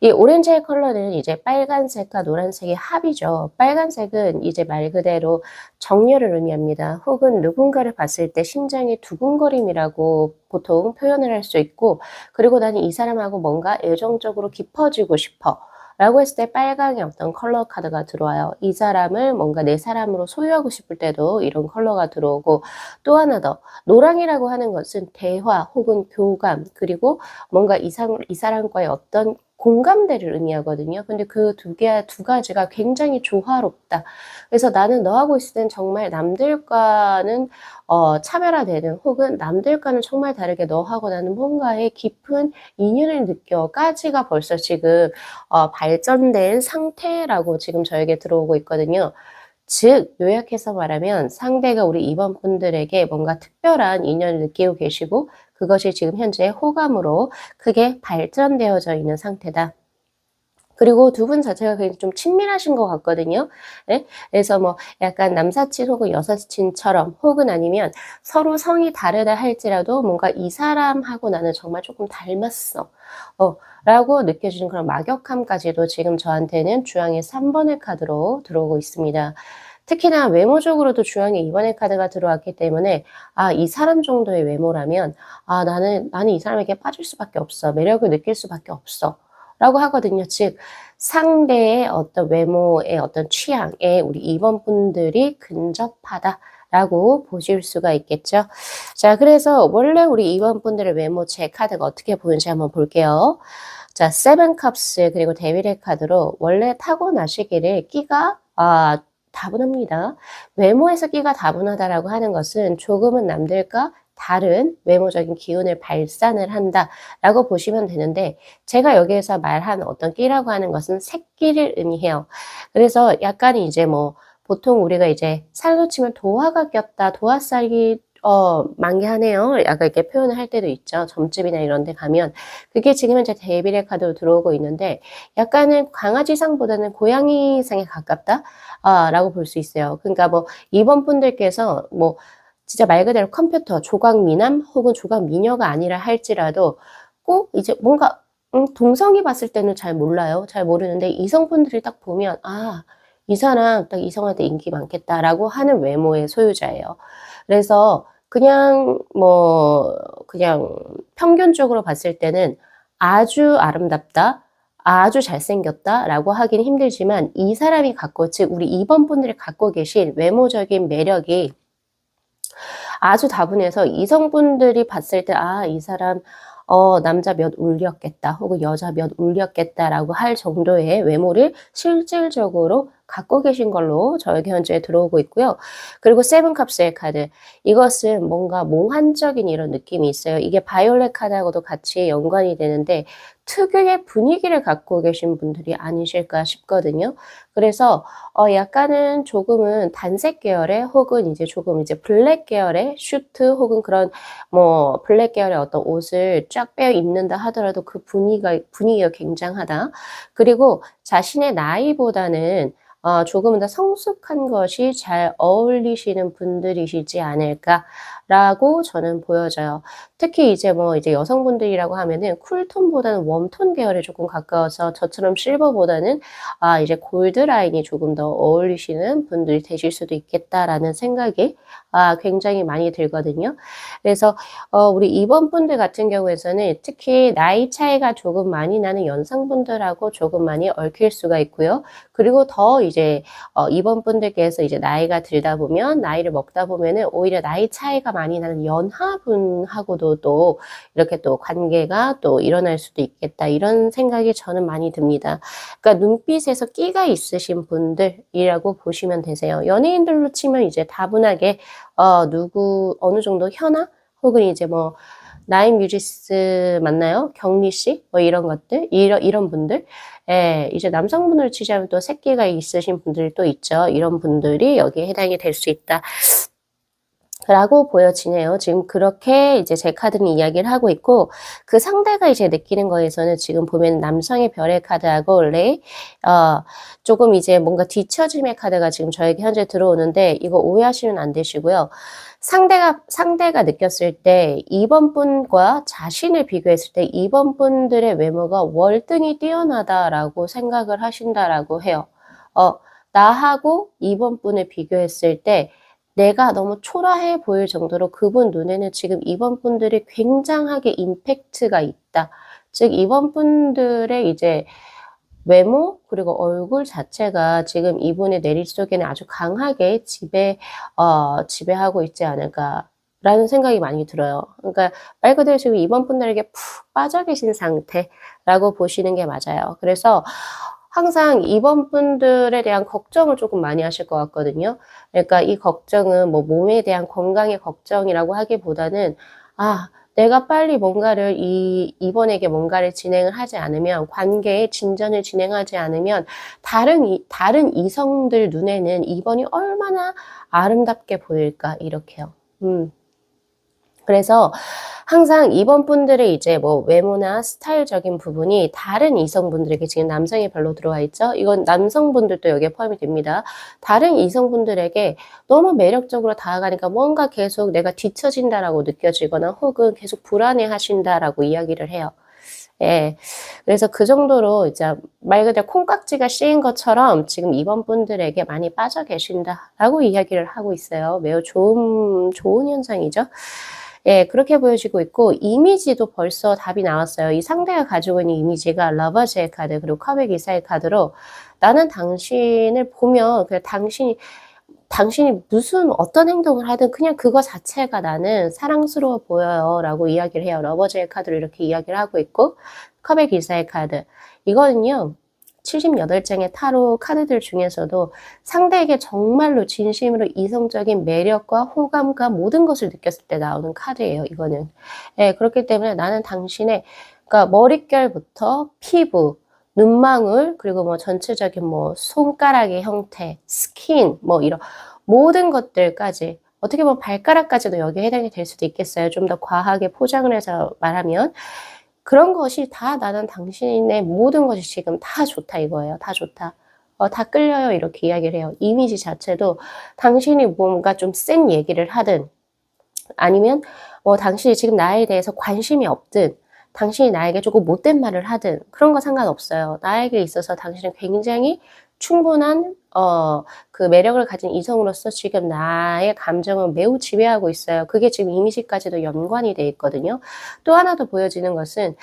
이 오렌지의 컬러는 이제 빨간색과 노란색의 합이죠. 빨간색은 이제 말 그대로 정열을 의미합니다. 혹은 누군가를 봤을 때 심장의 두근거림이라고 보통 표현을 할 수 있고, 그리고 나는 이 사람하고 뭔가 애정적으로 깊어지고 싶어 라고 했을 때 빨강의 어떤 컬러 카드가 들어와요. 이 사람을 뭔가 내 사람으로 소유하고 싶을 때도 이런 컬러가 들어오고, 또 하나 더 노랑이라고 하는 것은 대화 혹은 교감, 그리고 뭔가 이 사람과의 어떤 공감대를 의미하거든요. 근데 그 두 가지가 굉장히 조화롭다. 그래서 나는 너하고 있을 땐 정말 남들과는 차별화되는 혹은 남들과는 정말 다르게 너하고 나는 뭔가의 깊은 인연을 느껴까지가 벌써 지금 발전된 상태라고 지금 저에게 들어오고 있거든요. 즉 요약해서 말하면 상대가 우리 이번 분들에게 뭔가 특별한 인연을 느끼고 계시고 그것이 지금 현재 호감으로 크게 발전되어져 있는 상태다. 그리고 두 분 자체가 굉장히 좀 친밀하신 것 같거든요. 예? 그래서 뭐 약간 남사친 혹은 여사친처럼, 혹은 아니면 서로 성이 다르다 할지라도 뭔가 '이 사람하고 나는 정말 조금 닮았어.' 라고 느껴지는 그런 막역함까지도 지금 저한테는 주황의 3번의 카드로 들어오고 있습니다. 특히나 외모적으로도 주황의 2번의 카드가 들어왔기 때문에 이 사람 정도의 외모라면 나는 이 사람에게 빠질 수밖에 없어. 매력을 느낄 수밖에 없어. 라고 하거든요. 즉 상대의 어떤 외모의 어떤 취향에 우리 2번 분들이 근접하다 라고 보실 수가 있겠죠. 자, 그래서 원래 우리 2번 분들의 외모 제 카드가 어떻게 보이는지 한번 볼게요. 자, 세븐 컵스 그리고 데빌의 카드로 원래 타고나시기를 끼가 다분합니다. 외모에서 끼가 다분하다라고 하는 것은 조금은 남들과 다른 외모적인 기운을 발산을 한다라고 보시면 되는데, 제가 여기에서 말한 어떤 끼라고 하는 것은 새끼를 의미해요. 그래서 약간 이제 뭐 보통 우리가 이제 살로 치면 도화가 꼈다, 도화살이 만개하네요. 약간 이렇게 표현을 할 때도 있죠. 점집이나 이런 데 가면. 그게 지금 현재 데빌의 카드로 들어오고 있는데, 약간은 강아지상보다는 고양이상에 가깝다? 라고 볼 수 있어요. 그러니까 뭐, 이번 분들께서 뭐, 진짜 말 그대로 컴퓨터, 조각미남 혹은 조각미녀가 아니라 할지라도 꼭 이제 뭔가, 동성이 봤을 때는 잘 몰라요. 잘 모르는데, 이성분들이 딱 보면, 이 사람 딱 이성한테 인기 많겠다라고 하는 외모의 소유자예요. 그래서 그냥 평균적으로 봤을 때는 아주 아름답다, 아주 잘생겼다라고 하긴 힘들지만, 이 사람이 갖고, 즉 우리 2번 분들이 갖고 계신 외모적인 매력이 아주 다분해서 이성분들이 봤을 때, 이 사람 남자 몇 울렸겠다 혹은 여자 몇 울렸겠다라고 할 정도의 외모를 실질적으로 갖고 계신 걸로 저에게 현재 들어오고 있고요. 그리고 세븐 컵스의 카드, 이것은 뭔가 몽환적인 이런 느낌이 있어요. 이게 바이올렛 카드하고도 같이 연관이 되는데 특유의 분위기를 갖고 계신 분들이 아니실까 싶거든요. 그래서 약간은 조금은 단색 계열의 혹은 이제 조금 이제 블랙 계열의 슈트 혹은 그런 뭐 블랙 계열의 어떤 옷을 쫙 빼어 입는다 하더라도 그 분위기가 굉장하다. 그리고 자신의 나이보다는 조금은 더 성숙한 것이 잘 어울리시는 분들이시지 않을까라고 저는 보여져요. 특히 이제 뭐 이제 여성분들이라고 하면은 쿨톤보다는 웜톤 계열에 조금 가까워서 저처럼 실버보다는 이제 골드 라인이 조금 더 어울리시는 분들이 되실 수도 있겠다라는 생각이 굉장히 많이 들거든요. 그래서 우리 2번 분들 같은 경우에서는 특히 나이 차이가 조금 많이 나는 연상분들하고 조금 많이 얽힐 수가 있고요. 그리고 더 이제 2번 분들께서 이제 나이가 들다 보면 나이를 먹다 보면은 오히려 나이 차이가 많이 나는 연하분하고도 또 이렇게 또 관계가 또 일어날 수도 있겠다, 이런 생각이 저는 많이 듭니다. 그러니까 눈빛에서 끼가 있으신 분들이라고 보시면 되세요. 연예인들로 치면 이제 다분하게 어느 정도 현아 혹은 이제 뭐 나인 뮤지스 맞나요? 경리 씨? 뭐 이런 것들, 이런 분들. 예, 이제 남성분을 치자면 또 새끼가 있으신 분들이 또 있죠. 이런 분들이 여기에 해당이 될 수 있다. 라고 보여지네요. 지금 그렇게 이제 제 카드는 이야기를 하고 있고, 그 상대가 이제 느끼는 거에서는 지금 보면 남성의 별의 카드하고 조금 이제 뭔가 뒤처짐의 카드가 지금 저에게 현재 들어오는데, 이거 오해하시면 안 되시고요. 상대가 느꼈을 때 2번 분과 자신을 비교했을 때 2번 분들의 외모가 월등히 뛰어나다라고 생각을 하신다라고 해요. 나하고 2번 분을 비교했을 때 내가 너무 초라해 보일 정도로 그분 눈에는 지금 2번 분들이 굉장하게 임팩트가 있다. 즉 2번 분들의 이제 외모 그리고 얼굴 자체가 지금 이분의 내리 속에는 아주 강하게 지배하고 있지 않을까라는 생각이 많이 들어요. 그러니까 말 그대로 지금 2번 분들에게 푹 빠져 계신 상태라고 보시는 게 맞아요. 그래서 항상 2번 분들에 대한 걱정을 조금 많이 하실 것 같거든요. 그러니까 이 걱정은 뭐 몸에 대한 건강의 걱정이라고 하기보다는 내가 빨리 뭔가를 이번에게 뭔가를 진행을 하지 않으면, 관계의 진전을 진행하지 않으면 다른 이성들 눈에는 이번이 얼마나 아름답게 보일까, 이렇게요. 그래서 항상 2번 분들의 이제 뭐 외모나 스타일적인 부분이 다른 이성분들에게, 지금 남성이 별로 들어와 있죠? 이건 남성분들도 여기에 포함이 됩니다. 다른 이성분들에게 너무 매력적으로 다가가니까 뭔가 계속 내가 뒤처진다라고 느껴지거나 혹은 계속 불안해 하신다라고 이야기를 해요. 예. 그래서 그 정도로 이제 말 그대로 콩깍지가 씌인 것처럼 지금 2번 분들에게 많이 빠져 계신다라고 이야기를 하고 있어요. 매우 좋은 현상이죠. 예, 그렇게 보여지고 있고, 이미지도 벌써 답이 나왔어요. 이 상대가 가지고 있는 이미지가 러버즈의 카드 그리고 컵의 기사의 카드로, 나는 당신을 보면 그냥 당신이 당신이 무슨 어떤 행동을 하든 그냥 그거 자체가 나는 사랑스러워 보여요 라고 이야기를 해요. 러버즈의 카드로 이렇게 이야기를 하고 있고, 컵의 기사의 카드. 이거는요, 78장의 타로 카드들 중에서도 상대에게 정말로 진심으로 이성적인 매력과 호감과 모든 것을 느꼈을 때 나오는 카드예요, 이거는. 예, 그렇기 때문에 나는 당신의, 그러니까 머릿결부터 피부, 눈망울, 그리고 뭐 전체적인 뭐 손가락의 형태, 스킨, 뭐 이런 모든 것들까지, 어떻게 보면 발가락까지도 여기에 해당이 될 수도 있겠어요. 좀 더 과하게 포장을 해서 말하면. 그런 것이 다 나는 당신의 모든 것이 지금 다 좋다 이거예요. 다 좋다. 다 끌려요. 이렇게 이야기를 해요. 이미지 자체도 당신이 뭔가 좀 센 얘기를 하든 아니면 당신이 지금 나에 대해서 관심이 없든 당신이 나에게 조금 못된 말을 하든 그런 거 상관없어요. 나에게 있어서 당신은 굉장히 충분한 그 매력을 가진 이성으로서 지금 나의 감정을 매우 지배하고 있어요. 그게 지금 이미지까지도 연관이 돼 있거든요. 또 하나 더 보여지는 것은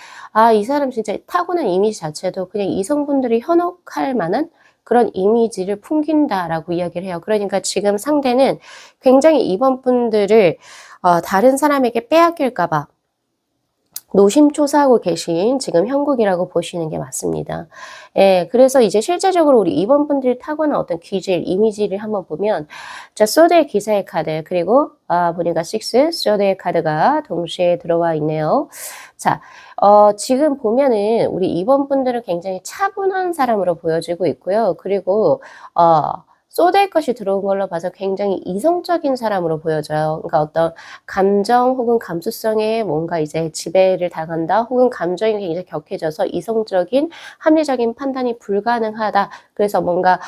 이 사람 진짜 타고난 이미지 자체도 그냥 이성분들이 현혹할 만한 그런 이미지를 풍긴다라고 이야기를 해요. 그러니까 지금 상대는 굉장히 이번 분들을 다른 사람에게 빼앗길까 봐 노심초사하고 계신 지금 형국이라고 보시는 게 맞습니다. 예, 그래서 이제 실제적으로 우리 이번 분들이 타고난 어떤 기질, 이미지를 한번 보면, 자, 소드의 기사의 카드, 그리고, 보니까 6, 소드의 카드가 동시에 들어와 있네요. 자, 지금 보면은 우리 이번 분들은 굉장히 차분한 사람으로 보여지고 있고요. 그리고, 쏟을 것이 들어온 걸로 봐서 굉장히 이성적인 사람으로 보여져요. 그러니까 어떤 감정 혹은 감수성에 뭔가 이제 지배를 당한다, 혹은 감정이 굉장히 격해져서 이성적인 합리적인 판단이 불가능하다. 그래서 뭔가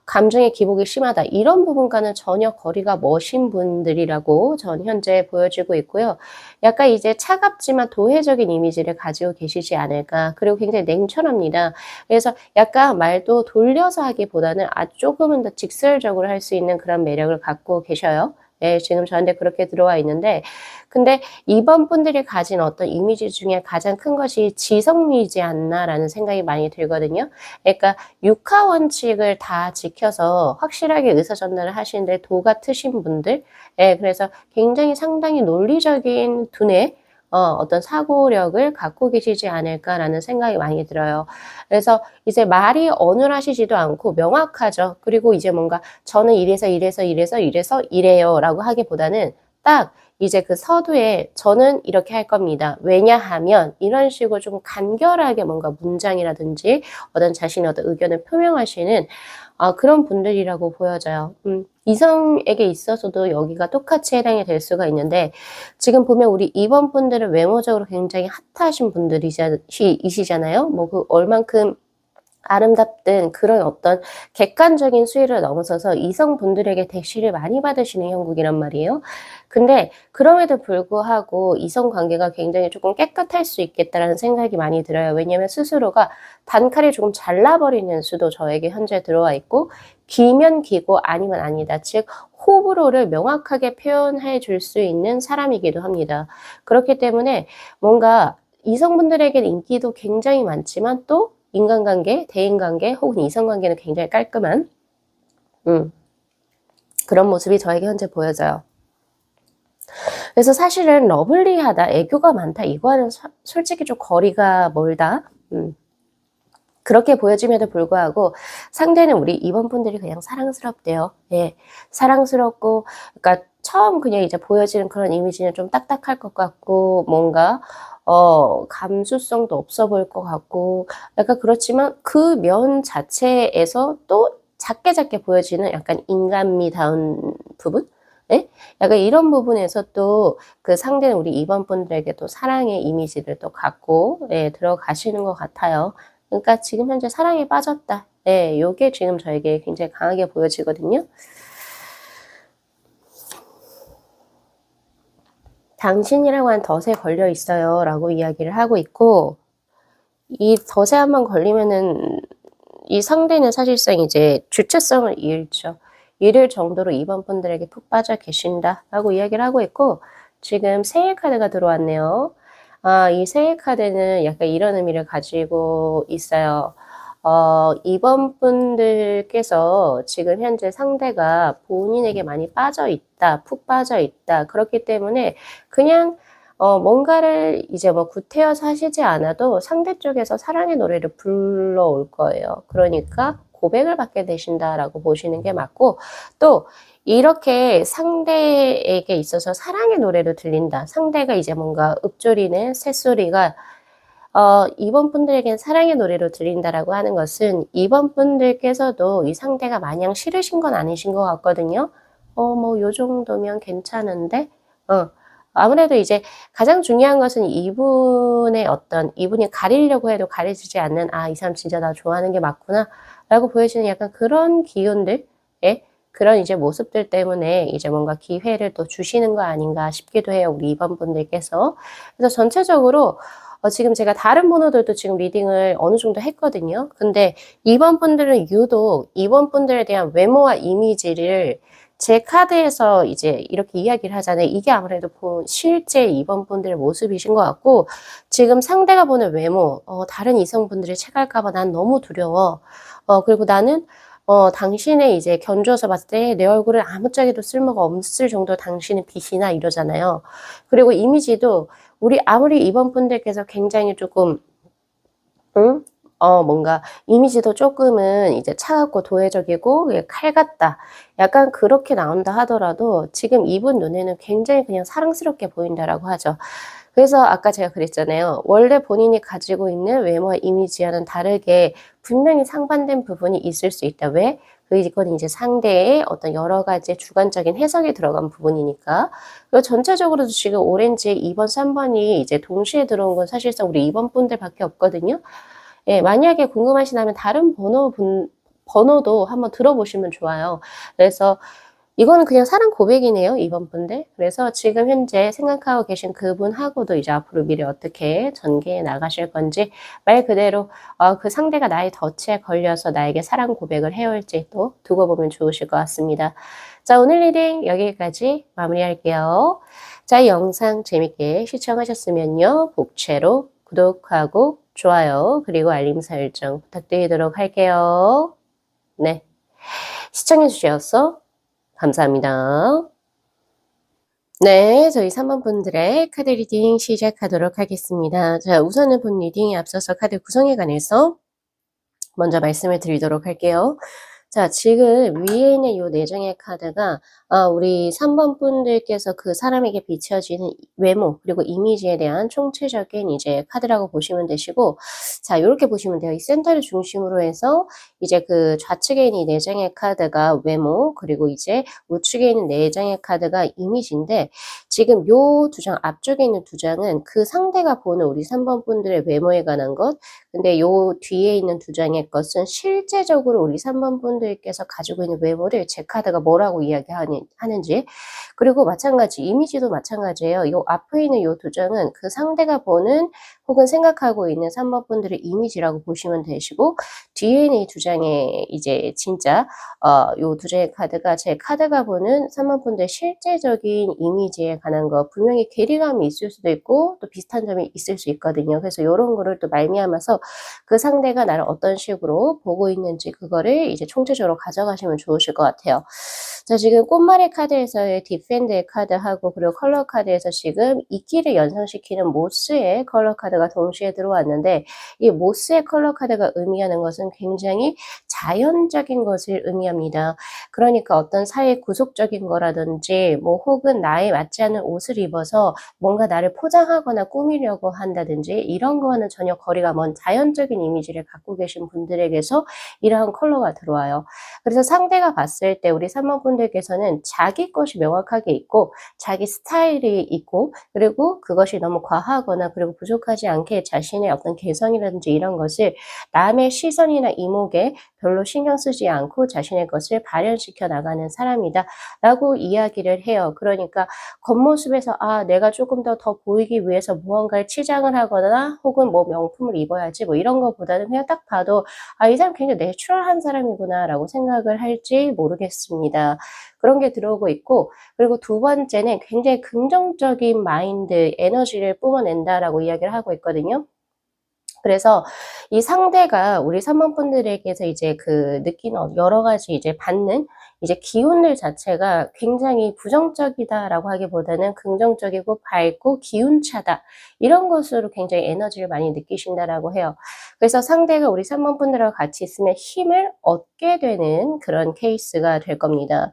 감정의 기복이 심하다. 이런 부분과는 전혀 거리가 머신 분들이라고 전 현재 보여지고 있고요. 약간 이제 차갑지만 도회적인 이미지를 가지고 계시지 않을까. 그리고 굉장히 냉철합니다. 그래서 약간 말도 돌려서 하기보다는 조금은 더 직설적으로 할 수 있는 그런 매력을 갖고 계셔요. 네, 지금 저한테 그렇게 들어와 있는데, 근데 이번 분들이 가진 어떤 이미지 중에 가장 큰 것이 지성미이지 않나라는 생각이 많이 들거든요. 그러니까 육하 원칙을 다 지켜서 확실하게 의사전달을 하시는데 도가 트신 분들, 예, 그래서 굉장히 상당히 논리적인 두뇌, 어떤 사고력을 갖고 계시지 않을까라는 생각이 많이 들어요. 그래서 이제 말이 어눌하시지도 않고 명확하죠. 그리고 이제 뭔가 저는 이래서 이래요 라고 하기보다는 딱 이제 그 서두에 저는 이렇게 할 겁니다. 왜냐하면 이런 식으로 좀 간결하게 뭔가 문장이라든지 어떤 자신의 어떤 의견을 표명하시는 그런 분들이라고 보여져요. 이성에게 있어서도 여기가 똑같이 해당이 될 수가 있는데, 지금 보면 우리 이번 분들은 외모적으로 굉장히 핫하신 분들이시잖아요. 뭐 그 얼만큼 아름답든 그런 어떤 객관적인 수위를 넘어서서 이성분들에게 대시를 많이 받으시는 형국이란 말이에요. 근데 그럼에도 불구하고 이성관계가 굉장히 조금 깨끗할 수 있겠다라는 생각이 많이 들어요. 왜냐하면 스스로가 단칼에 조금 잘라버리는 수도 저에게 현재 들어와 있고, 기면 기고 아니면 아니다. 즉 호불호를 명확하게 표현해 줄 수 있는 사람이기도 합니다. 그렇기 때문에 뭔가 이성분들에게는 인기도 굉장히 많지만 또 인간관계, 대인관계 혹은 이성관계는 굉장히 깔끔한 그런 모습이 저에게 현재 보여져요. 그래서 사실은 러블리하다, 애교가 많다, 이거는 솔직히 좀 거리가 멀다. 그렇게 보여짐에도 불구하고 상대는 우리 이번 분들이 그냥 사랑스럽대요. 예, 사랑스럽고, 그러니까 처음 그냥 이제 보여지는 그런 이미지는 좀 딱딱할 것 같고, 뭔가 감수성도 없어 보일 것 같고, 약간 그렇지만 그 면 자체에서 또 작게 보여지는 약간 인간미다운 부분? 네? 약간 이런 부분에서 또 그 상대는 우리 이번 분들에게 또 사랑의 이미지를 또 갖고, 예, 들어가시는 것 같아요. 그러니까 지금 현재 사랑에 빠졌다. 네, 요게 지금 저에게 굉장히 강하게 보여지거든요. 당신이라고 한 덫에 걸려 있어요 라고 이야기를 하고 있고, 이 덫에 한번 걸리면은 이 상대는 사실상 이제 주체성을 잃죠. 잃을 정도로 이번 분들에게 푹 빠져 계신다 라고 이야기를 하고 있고, 지금 새해 카드가 들어왔네요. 이 새해 카드는 약간 이런 의미를 가지고 있어요. 이번 분들께서 지금 현재 상대가 본인에게 많이 빠져 있다, 푹 빠져 있다. 그렇기 때문에 그냥 뭔가를 이제 뭐 구태여서 하시지 않아도 상대 쪽에서 사랑의 노래를 불러올 거예요. 그러니까 고백을 받게 되신다라고 보시는 게 맞고, 또 이렇게 상대에게 있어서 사랑의 노래로 들린다. 상대가 이제 뭔가 읊조리는 새소리가 이번 분들에겐 사랑의 노래로 들린다라고 하는 것은 이번 분들께서도 이 상대가 마냥 싫으신 건 아니신 것 같거든요. 뭐 요 정도면 괜찮은데? 어. 아무래도 이제 가장 중요한 것은 이분의 어떤 이분이 가리려고 해도 가려지지 않는 '아 이 사람 진짜 나 좋아하는 게 맞구나.'라고 보여지는 약간 그런 기운들 예 그런 이제 모습들 때문에 이제 뭔가 기회를 또 주시는 거 아닌가 싶기도 해요, 우리 이번 분들께서. 그래서 전체적으로 지금 제가 다른 번호들도 지금 리딩을 어느 정도 했거든요. 근데 이번 분들은 유독 이번 분들에 대한 외모와 이미지를 제 카드에서 이제 이렇게 이야기를 하잖아요. 이게 아무래도 실제 이번 분들의 모습이신 것 같고, 지금 상대가 보는 외모, 다른 이성분들이 체할까 봐 난 너무 두려워. 그리고 나는 당신의 이제 견주어서 봤을 때 내 얼굴은 아무짝에도 쓸모가 없을 정도로 당신은 빛이나 이러잖아요. 그리고 이미지도 우리 아무리 이번 분들께서 굉장히 조금 응? 뭔가 이미지도 쪼끔은 이제 차갑고 도회적이고 예 칼 같다. 약간 그렇게 나온다 하더라도 지금 이분 눈에는 굉장히 그냥 사랑스럽게 보인다라고 하죠. 그래서 아까 제가 그랬잖아요. 원래 본인이 가지고 있는 외모와 이미지와는 다르게 분명히 상반된 부분이 있을 수 있다. 왜? 이건 이제 상대의 어떤 여러 가지 주관적인 해석이 들어간 부분이니까. 그리고 전체적으로도 지금 오렌지 2 번, 3 번이 이제 동시에 들어온 건 사실상 우리 2번 분들밖에 없거든요. 예, 만약에 궁금하시다면 다른 번호도 한번 들어보시면 좋아요. 그래서 이거는 그냥 사랑 고백이네요, 이번 분들. 그래서 지금 현재 생각하고 계신 그분하고도 이제 앞으로 미래 어떻게 전개해 나가실 건지 말 그대로 그 상대가 나의 덫에 걸려서 나에게 사랑 고백을 해올지 또 두고 보면 좋으실 것 같습니다. 자, 오늘 리딩 여기까지 마무리할게요. 자, 이 영상 재밌게 시청하셨으면요. 복채로 구독하고 좋아요, 그리고 알림 설정 부탁드리도록 할게요. 네. 시청해 주셔서 감사합니다. 네, 저희 3번 분들의 카드 리딩 시작하도록 하겠습니다. 자, 우선은 본 리딩에 앞서서 카드 구성에 관해서 먼저 말씀을 드리도록 할게요. 자, 지금 위에 있는 요 4장의 카드가 우리 3번 분들께서 그 사람에게 비춰지는 외모 그리고 이미지에 대한 총체적인 이제 카드라고 보시면 되시고, 자 요렇게 보시면 돼요. 이 센터를 중심으로 해서 이제 그 좌측에 있는 이 4장의 카드가 외모, 그리고 이제 우측에 있는 4장의 카드가 이미지인데, 지금 요 2장 앞쪽에 있는 2장은 그 상대가 보는 우리 3번 분들의 외모에 관한 것, 근데 요 뒤에 있는 2장의 것은 실제적으로 우리 3번 분들께서 가지고 있는 외모를 제 카드가 뭐라고 하는지, 그리고 마찬가지 이미지도 마찬가지예요. 요 앞에 있는 요 2장은 그 상대가 보는 혹은 생각하고 있는 3번 분들의 이미지라고 보시면 되시고, 뒤에 있는 이 2장의 이제 진짜 요 2장의 카드가 제 카드가 보는 3번 분들의 실제적인 이미지에 관한 거, 분명히 괴리감이 있을 수도 있고 또 비슷한 점이 있을 수 있거든요. 그래서 요런 거를 또 말미암아서 그 상대가 나를 어떤 식으로 보고 있는지 그거를 이제 총체적으로 가져가시면 좋으실 것 같아요. 자, 지금 꽃말의 카드에서의 디펜드의 카드하고 그리고 컬러 카드에서 지금 이끼를 연상시키는 모스의 컬러 카드가 동시에 들어왔는데, 이 모스의 컬러 카드가 의미하는 것은 굉장히 자연적인 것을 의미합니다. 그러니까 어떤 사회 구속적인 거라든지 뭐 혹은 나에 맞지 않는 옷을 입어서 뭔가 나를 포장하거나 꾸미려고 한다든지 이런 거와는 전혀 거리가 먼 자연적인 이미지를 갖고 계신 분들에게서 이러한 컬러가 들어와요. 그래서 상대가 봤을 때 우리 3번 분들께서는 자기 것이 명확하게 있고 자기 스타일이 있고, 그리고 그것이 너무 과하거나 그리고 부족하지 않게 자신의 어떤 개성이라든지 이런 것을 남의 시선이나 이목에 별로 신경 쓰지 않고 자신의 것을 발현시켜 나가는 사람이다 라고 이야기를 해요. 그러니까 겉모습에서 내가 조금 더 보이기 위해서 무언가를 치장을 하거나 혹은 뭐 명품을 입어야지 뭐 이런 것보다는 그냥 딱 봐도 이 사람 굉장히 내추럴한 사람이구나 라고 생각을 할지 모르겠습니다. 그런 게 들어오고 있고, 그리고 두 번째는 굉장히 긍정적인 마인드, 에너지를 뿜어낸다라고 이야기를 하고 있거든요. 그래서 이 상대가 우리 3번 분들에게서 이제 그 느끼는 여러 가지 이제 받는 이제 기운들 자체가 굉장히 부정적이다라고 하기보다는 긍정적이고 밝고 기운차다. 이런 것으로 굉장히 에너지를 많이 느끼신다라고 해요. 그래서 상대가 우리 3번 분들하고 같이 있으면 힘을 얻게 되는 그런 케이스가 될 겁니다.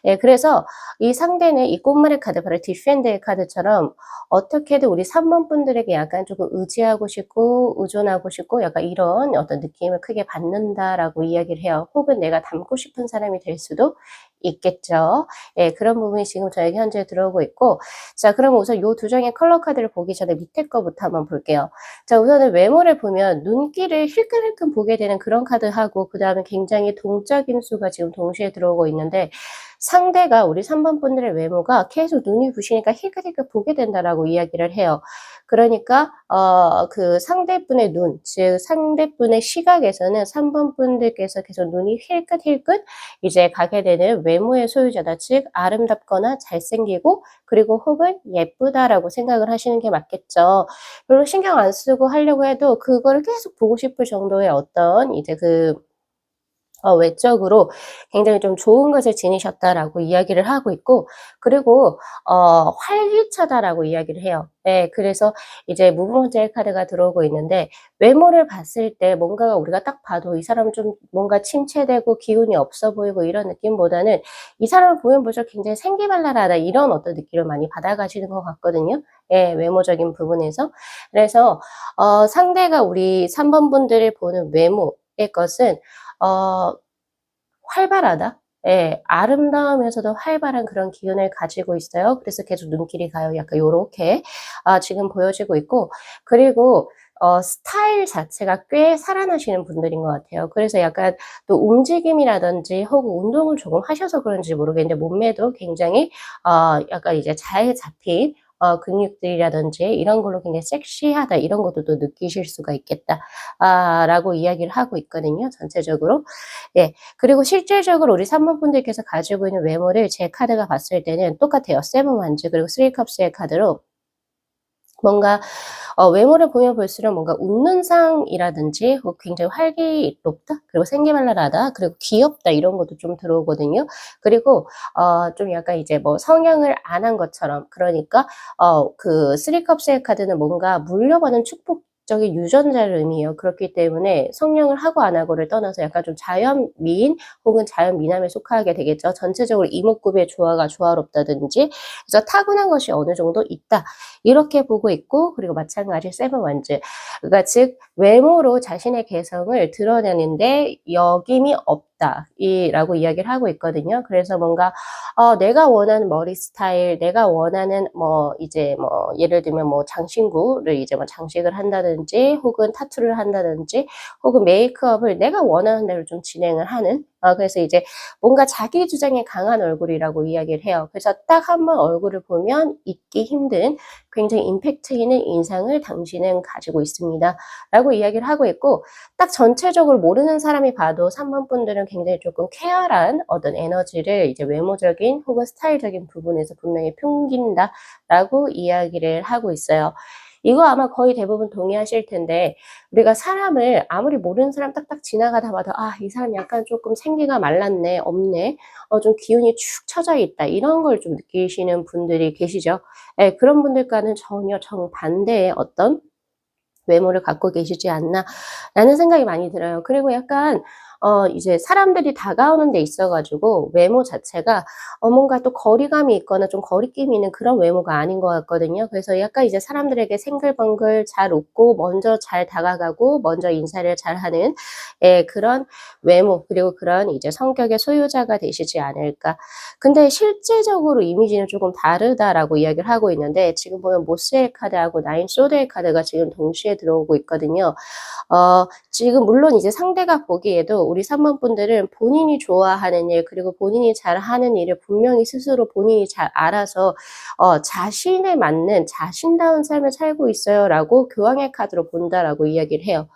예, 그래서 이 상대는 이 꽃말의 카드, 바로 디펜드의 카드처럼 어떻게든 우리 3번 분들에게 약간 조금 의지하고 싶고 의존하고 싶고 약간 이런 어떤 느낌을 크게 받는다라고 이야기를 해요. 혹은 내가 닮고 싶은 사람이 될 수도 있겠죠. 예, 그런 부분이 지금 저에게 현재 들어오고 있고, 자, 그러면 우선 요 두 장의 컬러 카드를 보기 전에 밑에 거부터 한번 볼게요. 자, 우선은 외모를 보면 눈길을 힐끔힐끔 보게 되는 그런 카드하고, 그 다음에 굉장히 동적인 수가 지금 동시에 들어오고 있는데, 상대가 우리 3번 분들의 외모가 계속 눈이 부시니까 힐끔힐끔 보게 된다라고 이야기를 해요. 그러니까 그 상대분의 눈, 즉 상대분의 시각에서는 3번 분들께서 계속 눈이 힐끗힐끗 이제 가게 되는 외모의 소유자다. 즉 아름답거나 잘생기고 그리고 혹은 예쁘다라고 생각을 하시는 게 맞겠죠. 별로 신경 안 쓰고 하려고 해도 그거를 계속 보고 싶을 정도의 어떤 이제 그 외적으로 굉장히 좀 좋은 것을 지니셨다라고 이야기를 하고 있고, 그리고 활기차다라고 이야기를 해요. 예, 그래서 이제 무브먼트의 카드가 들어오고 있는데, 외모를 봤을 때 뭔가가 우리가 딱 봐도 이 사람은 좀 뭔가 침체되고 기운이 없어 보이고 이런 느낌보다는 이 사람을 보면 볼수록 굉장히 생기발랄하다 이런 어떤 느낌을 많이 받아가시는 것 같거든요. 예, 외모적인 부분에서. 그래서 상대가 우리 3번 분들을 보는 외모의 것은 어 활발하다. 예. 아름다우면서도 활발한 그런 기운을 가지고 있어요. 그래서 계속 눈길이 가요. 약간 요렇게 지금 보여지고 있고, 그리고 스타일 자체가 꽤 살아나시는 분들인 것 같아요. 그래서 약간 또 움직임이라든지 혹은 운동을 조금 하셔서 그런지 모르겠는데 몸매도 굉장히 약간 이제 잘 잡힌 근육들이라든지 이런 걸로 굉장히 섹시하다 이런 것도 또 느끼실 수가 있겠다. 라고 이야기를 하고 있거든요, 전체적으로. 예. 그리고 실질적으로 우리 3번 분들께서 가지고 있는 외모를 제 카드가 봤을 때는 똑같아요. 세븐 완즈 그리고 쓰리 컵스의 카드로 뭔가 외모를 보면 볼수록 뭔가 웃는 상이라든지 혹 굉장히 활기롭다, 그리고 생기발랄하다, 그리고 귀엽다 이런 것도 좀 들어오거든요. 그리고 좀 약간 이제 뭐 성형을 안 한 것처럼, 그러니까 그 쓰리 컵스의 카드는 뭔가 물려받은 축복적인 유전자를 의미해요. 그렇기 때문에 성형을 하고 안 하고를 떠나서 약간 좀 자연미인 혹은 자연미남에 속하게 되겠죠. 전체적으로 이목구비의 조화가 조화롭다든지, 그래서 타고난 것이 어느 정도 있다. 이렇게 보고 있고, 그리고 마찬가지 세븐 완즈. 그러니까 즉 외모로 자신의 개성을 드러내는데 여김이 없다. 라고 이야기를 하고 있거든요. 그래서 뭔가 내가 원하는 머리 스타일, 내가 원하는 뭐 이제 뭐 예를 들면 뭐 장신구를 이제 뭐 장식을 한다든지 혹은 타투를 한다든지 혹은 메이크업을 내가 원하는 대로 좀 진행을 하는, 그래서 이제 뭔가 자기 주장에 강한 얼굴이라고 이야기를 해요. 그래서 딱 한 번 얼굴을 보면 잊기 힘든 굉장히 임팩트 있는 인상을 당신은 가지고 있습니다. 라고 이야기를 하고 있고, 딱 전체적으로 모르는 사람이 봐도 3번 분들은 굉장히 조금 쾌활한 어떤 에너지를 이제 외모적인 혹은 스타일적인 부분에서 분명히 풍긴다. 라고 이야기를 하고 있어요. 이거 아마 거의 대부분 동의하실 텐데, 우리가 사람을 아무리 모르는 사람 딱딱 지나가다 봐도 이 사람 약간 조금 생기가 말랐네, 없네, 좀 기운이 축 처져 있다 이런 걸 좀 느끼시는 분들이 계시죠. 예, 그런 분들과는 전혀 정반대의 어떤 외모를 갖고 계시지 않나라는 생각이 많이 들어요. 그리고 약간 이제 사람들이 다가오는 데 있어 가지고 외모 자체가 뭔가 또 거리감이 있거나 좀 거리낌이 있는 그런 외모가 아닌 것 같거든요. 그래서 약간 이제 사람들에게 생글벙글 잘 웃고 먼저 잘 다가가고 먼저 인사를 잘하는, 예, 그런 외모, 그리고 그런 이제 성격의 소유자가 되시지 않을까. 근데 실제적으로 이미지는 조금 다르다라고 이야기를 하고 있는데, 지금 보면 모스의 카드하고 나인 소드의 카드가 지금 동시에 들어오고 있거든요. 지금 물론 이제 상대가 보기에도 우리 3번 분들은 본인이 좋아하는 일 그리고 본인이 잘하는 일을 분명히 스스로 본인이 잘 알아서 자신에 맞는 자신다운 삶을 살고 있어요라고 교황의 카드로 본다라고 이야기를 해요.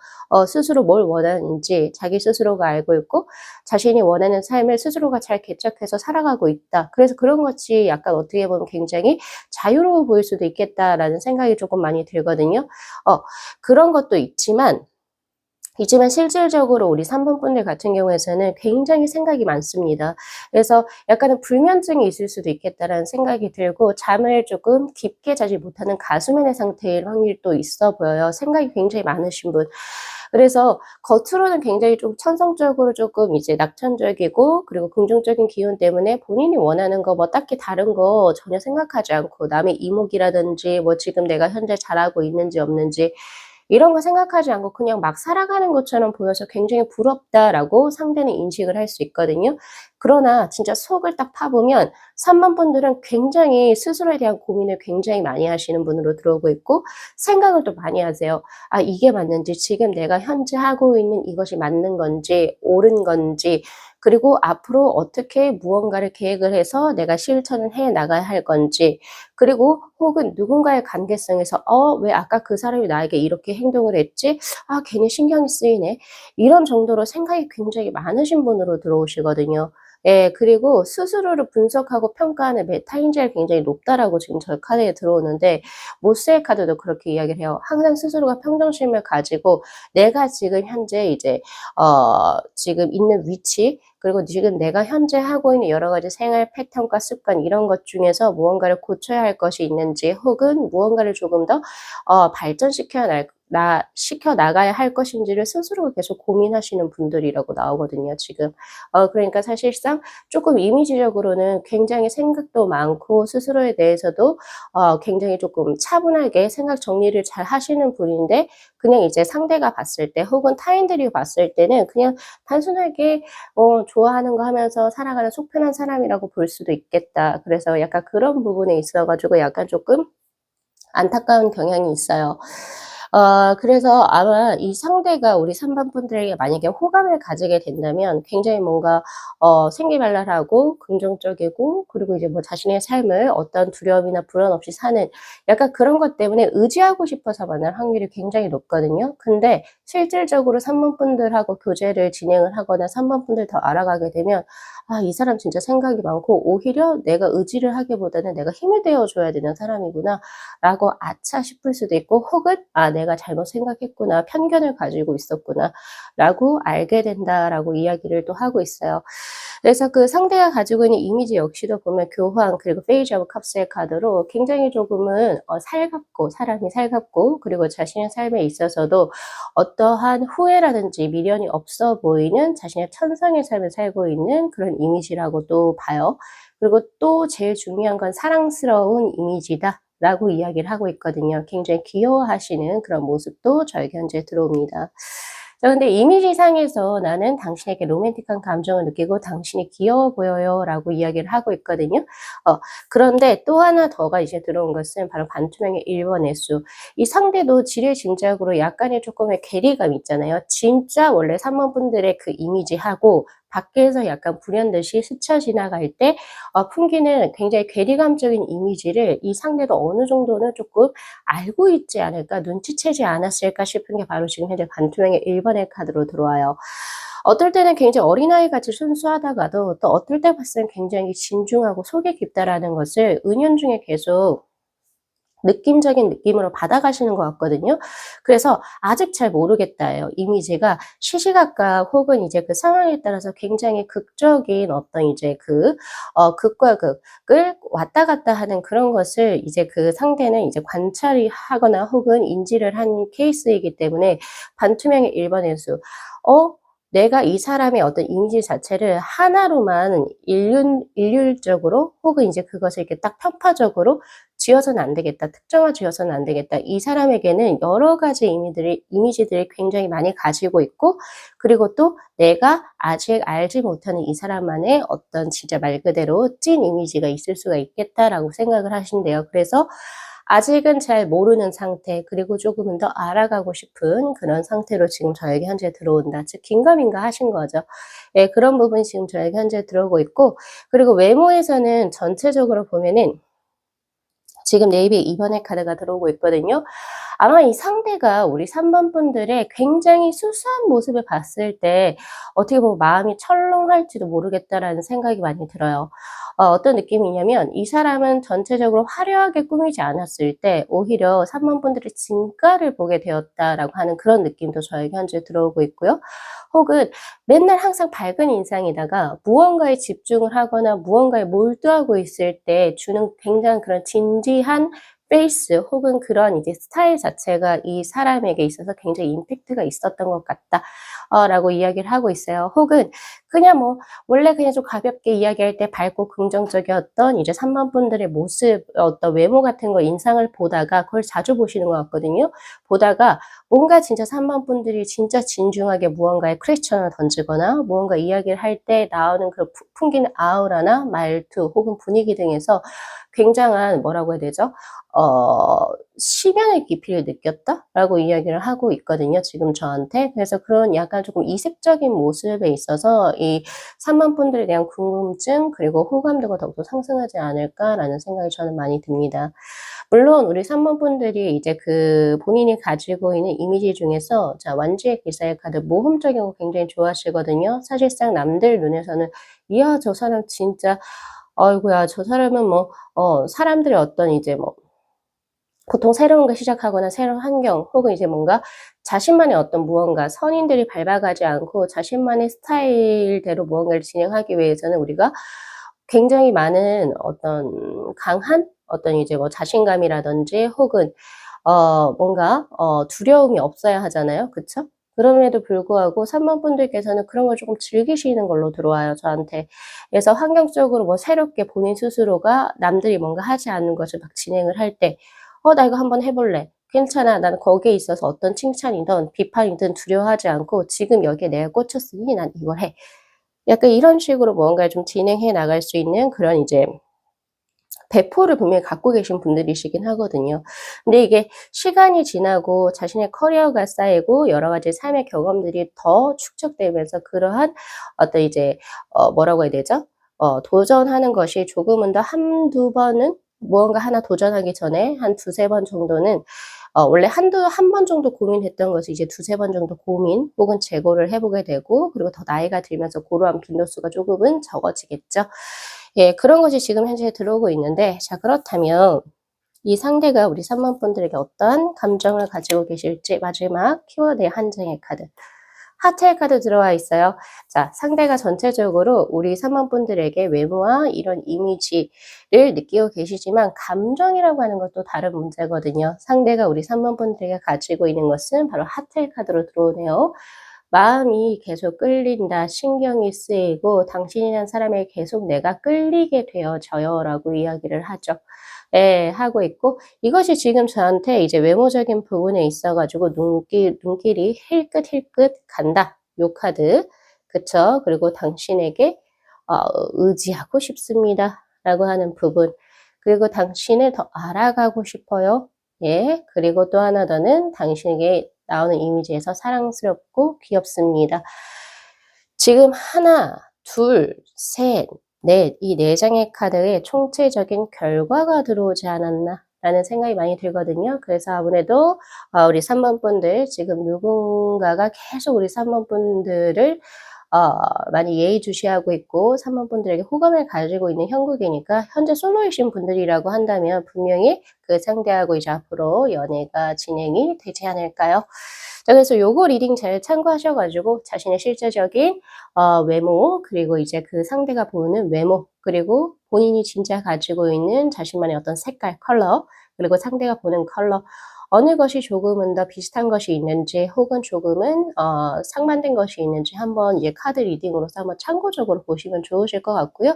스스로 뭘 원하는지 자기 스스로가 알고 있고 자신이 원하는 삶을 스스로가 잘 개척해서 살아가고 있다. 그래서 그런 것이 약간 어떻게 보면 굉장히 자유로워 보일 수도 있겠다라는 생각이 조금 많이 들거든요. 그런 것도 있지만 있지만 실질적으로 우리 3번 분들 같은 경우에서는 굉장히 생각이 많습니다. 그래서 약간은 불면증이 있을 수도 있겠다라는 생각이 들고 잠을 조금 깊게 자지 못하는 가수면의 상태일 확률도 있어 보여요. 생각이 굉장히 많으신 분. 그래서 겉으로는 굉장히 좀 천성적으로 조금 이제 낙천적이고 그리고 긍정적인 기운 때문에 본인이 원하는 거 뭐 딱히 다른 거 전혀 생각하지 않고 남의 이목이라든지 뭐 지금 내가 현재 잘하고 있는지 없는지 이런 거 생각하지 않고 그냥 막 살아가는 것처럼 보여서 굉장히 부럽다라고 상대는 인식을 할 수 있거든요. 그러나 진짜 속을 딱 파보면 3번 분들은 굉장히 스스로에 대한 고민을 굉장히 많이 하시는 분으로 들어오고 있고 생각을 또 많이 하세요. 아, 이게 맞는지, 지금 내가 현재 하고 있는 이것이 맞는 건지, 옳은 건지, 그리고 앞으로 어떻게 무언가를 계획을 해서 내가 실천을 해 나가야 할 건지, 그리고 혹은 누군가의 관계성에서 왜 아까 그 사람이 나에게 이렇게 행동을 했지? 아, 괜히 신경이 쓰이네. 이런 정도로 생각이 굉장히 많으신 분으로 들어오시거든요. 예, 그리고 스스로를 분석하고 평가하는 메타인지가 굉장히 높다라고 지금 저희 카드에 들어오는데 모스의 카드도 그렇게 이야기를 해요. 항상 스스로가 평정심을 가지고 내가 지금 현재 이제 지금 있는 위치 그리고 지금 내가 현재 하고 있는 여러 가지 생활 패턴과 습관 이런 것 중에서 무언가를 고쳐야 할 것이 있는지 혹은 무언가를 조금 더 시켜 나가야 할 것인지를 스스로 계속 고민하시는 분들이라고 나오거든요, 지금. 그러니까 사실상 조금 이미지적으로는 굉장히 생각도 많고 스스로에 대해서도 굉장히 조금 차분하게 생각 정리를 잘 하시는 분인데 그냥 이제 상대가 봤을 때 혹은 타인들이 봤을 때는 그냥 단순하게 좋아하는 거 하면서 살아가는 속편한 사람이라고 볼 수도 있겠다. 그래서 약간 그런 부분에 있어 가지고 약간 조금 안타까운 경향이 있어요. 그래서 아마 이 상대가 우리 3번 분들에게 만약에 호감을 가지게 된다면 굉장히 뭔가 생기발랄하고 긍정적이고 그리고 이제 뭐 자신의 삶을 어떤 두려움이나 불안 없이 사는 약간 그런 것 때문에 의지하고 싶어서 만날 확률이 굉장히 높거든요. 근데 실질적으로 3번 분들하고 교제를 진행을 하거나 3번 분들 더 알아가게 되면 아, 이 사람 진짜 생각이 많고 오히려 내가 의지를 하기보다는 내가 힘이 되어 줘야 되는 사람이구나 라고 아차 싶을 수도 있고 혹은 '아, 내가 잘못 생각했구나. 편견을 가지고 있었구나.' 라고 알게 된다라고 이야기를 또 하고 있어요. 그래서 그 상대가 가지고 있는 이미지 역시도 보면 교황 그리고 페이지 오브 컵스의 카드로 굉장히 조금은 살갑고 사람이 살갑고 그리고 자신의 삶에 있어서도 어떠한 후회라든지 미련이 없어 보이는 자신의 천성의 삶을 살고 있는 그런 이미지라고도 봐요. 그리고 또 제일 중요한 건 사랑스러운 이미지다. 라고 이야기를 하고 있거든요. 굉장히 귀여워하시는 그런 모습도 저희 현재 들어옵니다. 자, 근데 이미지상에서 나는 당신에게 로맨틱한 감정을 느끼고 당신이 귀여워 보여요 라고 이야기를 하고 있거든요. 그런데 또 하나 더가 이제 들어온 것은 바로 반투명의 1번 애수. 이 상대도 지레짐작으로 약간의 조금의 괴리감 있잖아요. 진짜 원래 3번 분들의 그 이미지하고 밖에서 약간 불현듯이 스쳐 지나갈 때 풍기는 굉장히 괴리감적인 이미지를 이 상대도 어느 정도는 조금 알고 있지 않을까, 눈치채지 않았을까 싶은 게 바로 지금 현재 반투명의 1번의 카드로 들어와요. 어떨 때는 굉장히 어린아이같이 순수하다가도 또 어떨 때 봤을 땐 굉장히 진중하고 속이 깊다라는 것을 은연중에 계속 느낌적인 느낌으로 받아가시는 것 같거든요. 그래서 아직 잘 모르겠다예요. 이미지가 시시각각 혹은 이제 그 상황에 따라서 굉장히 극적인 어떤 이제 극과 극을 왔다 갔다 하는 그런 것을 이제 그 상대는 이제 관찰이 하거나 혹은 인지를 한 케이스이기 때문에 반투명의 1번 의 내가 이 사람의 어떤 이미지 자체를 하나로만 일률적으로 혹은 이제 그것을 이렇게 딱 편파적으로 지어서는 안 되겠다. 특정화 지어서는 안 되겠다. 이 사람에게는 여러 가지 이미지들이 굉장히 많이 가지고 있고 그리고 또 내가 아직 알지 못하는 이 사람만의 어떤 진짜 말 그대로 찐 이미지가 있을 수가 있겠다라고 생각을 하신대요. 그래서 아직은 잘 모르는 상태 그리고 조금은 더 알아가고 싶은 그런 상태로 지금 저에게 현재 들어온다. 즉 긴가민가 하신 거죠. 예, 그런 부분이 지금 저에게 현재 들어오고 있고 그리고 외모에서는 전체적으로 보면은 지금 네이비의 2번의 카드가 들어오고 있거든요. 아마 이 상대가 우리 3번 분들의 굉장히 수수한 모습을 봤을 때 어떻게 보면 마음이 철렁할지도 모르겠다라는 생각이 많이 들어요. 어떤 느낌이냐면 이 사람은 전체적으로 화려하게 꾸미지 않았을 때 오히려 3번 분들의 진가를 보게 되었다라고 하는 그런 느낌도 저에게 현재 들어오고 있고요. 혹은 맨날 항상 밝은 인상이다가 무언가에 집중을 하거나 무언가에 몰두하고 있을 때 주는 굉장한 그런 진지한 페이스 혹은 그런 이제 스타일 자체가 이 사람에게 있어서 굉장히 임팩트가 있었던 것 같다. 라고 이야기를 하고 있어요. 혹은 그냥 뭐 원래 그냥 좀 가볍게 이야기할 때 밝고 긍정적이었던 이제 3번 분들의 모습, 어떤 외모 같은 거 인상을 보다가 그걸 자주 보시는 것 같거든요. 보다가 뭔가 진짜 3번 분들이 진짜 진중하게 무언가에 퀘스천을 던지거나 무언가 이야기를 할 때 나오는 그 풍기는 아우라나 말투 혹은 분위기 등에서 굉장한 뭐라고 해야 되죠? 심연의 깊이를 느꼈다라고 이야기를 하고 있거든요, 지금 저한테. 그래서 그런 약간 조금 이색적인 모습에 있어서 이 3번 분들에 대한 궁금증 그리고 호감도가 더욱더 상승하지 않을까라는 생각이 저는 많이 듭니다. 물론 우리 3번 분들이 이제 그 본인이 가지고 있는 이미지 중에서 자 완주의 기사의 카드 모험적인 거 굉장히 좋아하시거든요. 사실상 남들 눈에서는 '이야 저 사람 진짜 아이고야 저 사람은 뭐 사람들의 어떤 이제 뭐 보통 새로운 걸 시작하거나 새로운 환경 혹은 이제 뭔가 자신만의 어떤 무언가 선인들이 밟아가지 않고 자신만의 스타일대로 무언가를 진행하기 위해서는 우리가 굉장히 많은 어떤 강한 어떤 이제 뭐 자신감이라든지 혹은 뭔가 두려움이 없어야 하잖아요. 그쵸? 그럼에도 불구하고 3번 분들께서는 그런 걸 쪼금 즐기시는 걸로 들어와요, 저한테. 그래서 환경적으로 뭐 새롭게 본인 스스로가 남들이 뭔가 하지 않는 것을 막 진행을 할 때 나 이거 한번 해 볼래. 괜찮아. 나는 거기에 있어서 어떤 칭찬이든 비판이든 두려워하지 않고 지금 여기에 내가 꽂혔으니 난 이걸 해. 약간 이런 식으로 무언가를 좀 진행해 나갈 수 있는 그런 이제 배포를 분명히 갖고 계신 분들이시긴 하거든요. 근데 이게 시간이 지나고 자신의 커리어가 쌓이고 여러 가지 삶의 경험들이 더 축적되면서 그러한 어떤 이제 뭐라고 해야 되죠? 도전하는 것이 조금은 더 한두 번은 무언가 하나 도전하기 전에 한 두세 번 정도는 원래 한 번 정도 고민했던 것을 이제 두세 번 정도 고민 혹은 재고를 해 보게 되고 그리고 더 나이가 들면서 고러한 빈도수가 조금은 적어지겠죠. 예 그런 것이 지금 현재 들어오고 있는데 자 그렇다면 이 상대가 우리 3번 분들에게 어떠한 감정을 가지고 계실지 마지막 키워드의 한 장의 카드. 하트의 카드 들어와 있어요. 자, 상대가 전체적으로 우리 3번 분들에게 외모와 이런 이미지를 느끼고 계시지만 감정이라고 하는 것도 다른 문제거든요. 상대가 우리 3번 분들에게 가지고 있는 것은 바로 하트의 카드로 들어오네요. 마음이 계속 끌린다, 신경이 쓰이고 당신이란 사람에게 계속 내가 끌리게 되어져요라고 이야기를 하죠. 예, 하고 있고 이것이 지금 저한테 이제 외모적인 부분에 있어 가지고 눈길이 힐끗힐끗 간다. 요 카드. 그쵸? 그리고 당신에게 어 의지하고 싶습니다.'라고 하는 부분. 그리고 당신을 더 알아가고 싶어요. 예. 그리고 또 하나 더는 당신에게 나오는 이미지에서 사랑스럽고 귀엽습니다. 지금 하나, 둘, 셋, 넷 이 네 장의 카드에 총체적인 결과가 들어오지 않았나라는 생각이 많이 들거든요. 그래서 아무래도 우리 3번 분들 지금 누군가가 계속 우리 3번 분들을 많이 예의주시하고 있고 3번 분들에게 호감을 가지고 있는 형국이니까 현재 솔로이신 분들이라고 한다면 분명히 그 상대하고 이제 앞으로 연애가 진행이 되지 않을까요? 자 그래서 요거 리딩 잘 참고하셔 가지고 자신의 실제적인 외모 그리고 이제 그 상대가 보는 외모 그리고 본인이 진짜 가지고 있는 자신만의 어떤 색깔, 컬러 그리고 상대가 보는 컬러 어느 것이 조금은 더 비슷한 것이 있는지 혹은 조금은 상반된 것이 있는지 한번 이제 카드 리딩으로서 한번 참고적으로 보시면 좋으실 것 같고요.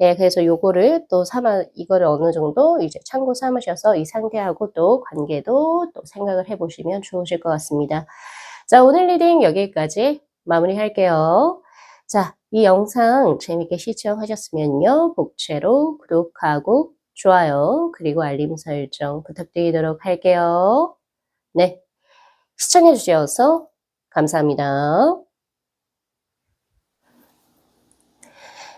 예 그래서 요거를 또 이거를 어느 정도 이제 참고 삼으셔서 이 상대하고 또 관계도 또 생각을 해 보시면 좋으실 것 같습니다. 자 오늘 리딩 여기까지 마무리할게요. 자 이 영상 재밌게 시청하셨으면요. 복채로 구독하고 좋아요 그리고 알림 설정 부탁드리도록 할게요. 네. 시청해 주셔서 감사합니다.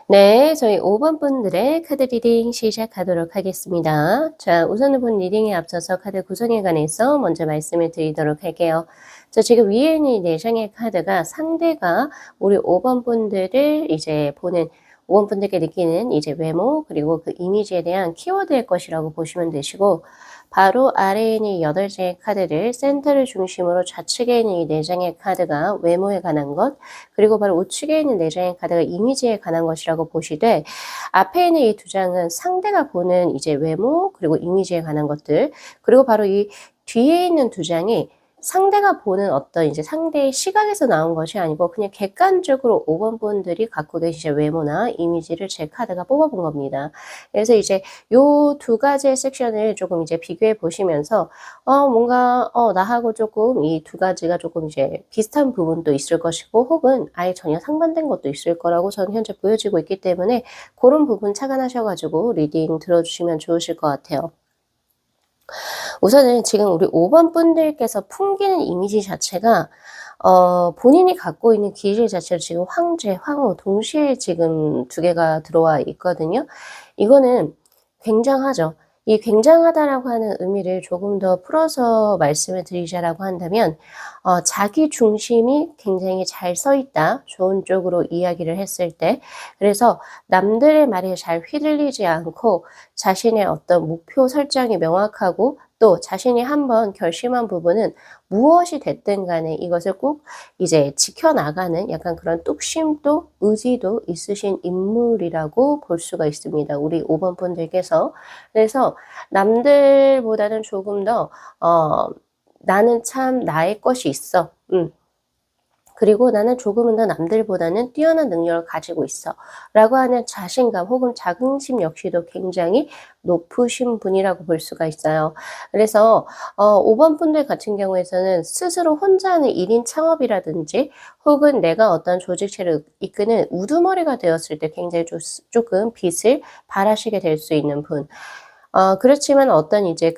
네, 저희 5번 분들의 카드 리딩 시작하도록 하겠습니다. 자, 우선은 본 리딩에 앞서서 카드 구성에 관해서 먼저 말씀을 드리도록 할게요. 자, 지금 위에 있는 4장의 카드가 상대가 우리 5번 분들을 이제 보는 5번 분들께 느끼는 이제 외모 그리고 그 이미지에 대한 키워드일 것이라고 보시면 되시고 바로 아래에 있는 8장의 카드를 센터를 중심으로 좌측에 있는 이 4장의 카드가 외모에 관한 것 그리고 바로 우측에 있는 4장의 카드가 이미지에 관한 것이라고 보시되 앞에 있는 이 2장은 상대가 보는 이제 외모 그리고 이미지에 관한 것들 그리고 바로 이 뒤에 있는 2장이 상대가 보는 어떤 이제 상대의 시각에서 나온 것이 아니고 그냥 객관적으로 5번 분들이 갖고 계신 외모나 이미지를 제 카드가 뽑아본 겁니다. 그래서 이제 요 2가지의 섹션을 조금 이제 비교해 보시면서 뭔가 나하고 조금 이 2가지가 조금 이제 비슷한 부분도 있을 것이고 혹은 아예 전혀 상반된 것도 있을 거라고 저는 현재 보여지고 있기 때문에 그런 부분 착안하셔 가지고 리딩 들어주시면 좋으실 것 같아요. 우선은 지금 우리 5번 분들께서 풍기는 이미지 자체가 본인이 갖고 있는 기질 자체로 지금 황제, 황후 동시에 지금 2개가 들어와 있거든요. 이거는 굉장하죠. 이 굉장하다라고 하는 의미를 조금 더 풀어서 말씀을 드리자라고 한다면 자기 중심이 굉장히 잘 서 있다. 좋은 쪽으로 이야기를 했을 때. 그래서 남들의 말에 잘 휘둘리지 않고 자신의 어떤 목표 설정이 명확하고 또 자신이 한번 결심한 부분은 무엇이 됐든 간에 이것을 꼭 이제 지켜나가는 약간 그런 뚝심도 의지도 있으신 인물이라고 볼 수가 있습니다. 우리 5번 분들께서. 그래서 남들보다는 조금 더 나는 참 나의 것이 있어. 그리고 나는 조금은 더 남들보다는 뛰어난 능력을 가지고 있어. 라고 하는 자신감 혹은 자긍심 역시도 굉장히 높으신 분이라고 볼 수가 있어요. 그래서 5번 분들 같은 경우에서는 스스로 혼자 하는 1인 창업이라든지 혹은 내가 어떤 조직체를 이끄는 우두머리가 되었을 때 굉장히 조금 빛을 발하시게 될 수 있는 분. 그렇지만 어떤 이제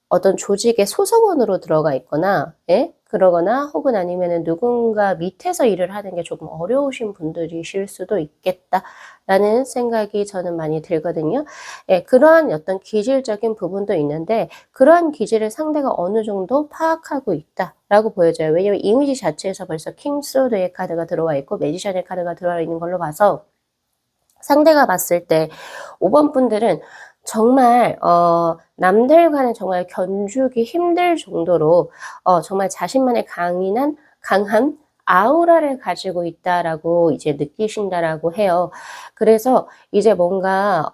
어떤 조직의 소속원으로 들어가 있거나, 예? 그러거나 혹은 아니면은 누군가 밑에서 일을 하는 게 조금 어려우신 분들이실 수도 있겠다라는 생각이 저는 많이 들거든요. 예, 그러한 어떤 기질적인 부분도 있는데 그러한 기질을 상대가 어느 정도 파악하고 있다라고 보여져요. 왜냐면 이미지 자체에서 벌써 킹소드의 카드가 들어와 있고 매지션의 카드가 들어와 있는 걸로 봐서 상대가 봤을 때 5번 분들은 정말 남들과는 정말 견주기 힘들 정도로 정말 자신만의 강한 아우라를 가지고 있다라고 이제 느끼신다라고 해요. 그래서 이제 뭔가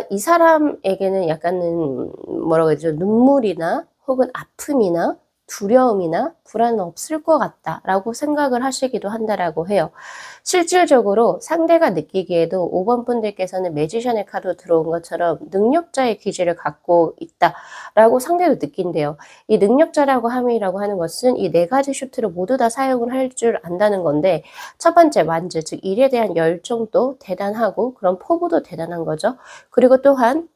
이 사람에게는 약간은 뭐라고 해야 되죠? 눈물이나 혹은 아픔이나 두려움이나 불안은 없을 것 같다라고 생각을 하시기도 한다라고 해요. 실질적으로 상대가 느끼기에도 5번 분들께서는 매지션의 카드 들어온 것처럼 능력자의 기질을 갖고 있다라고 상대도 느낀대요. 이 능력자라고 함이라고 하는 것은 이 4가지 슈트를 모두 다 사용을 할 줄 안다는 건데 첫 번째 완즈, 즉 일에 대한 열정도 대단하고 그런 포부도 대단한 거죠. 그리고 또한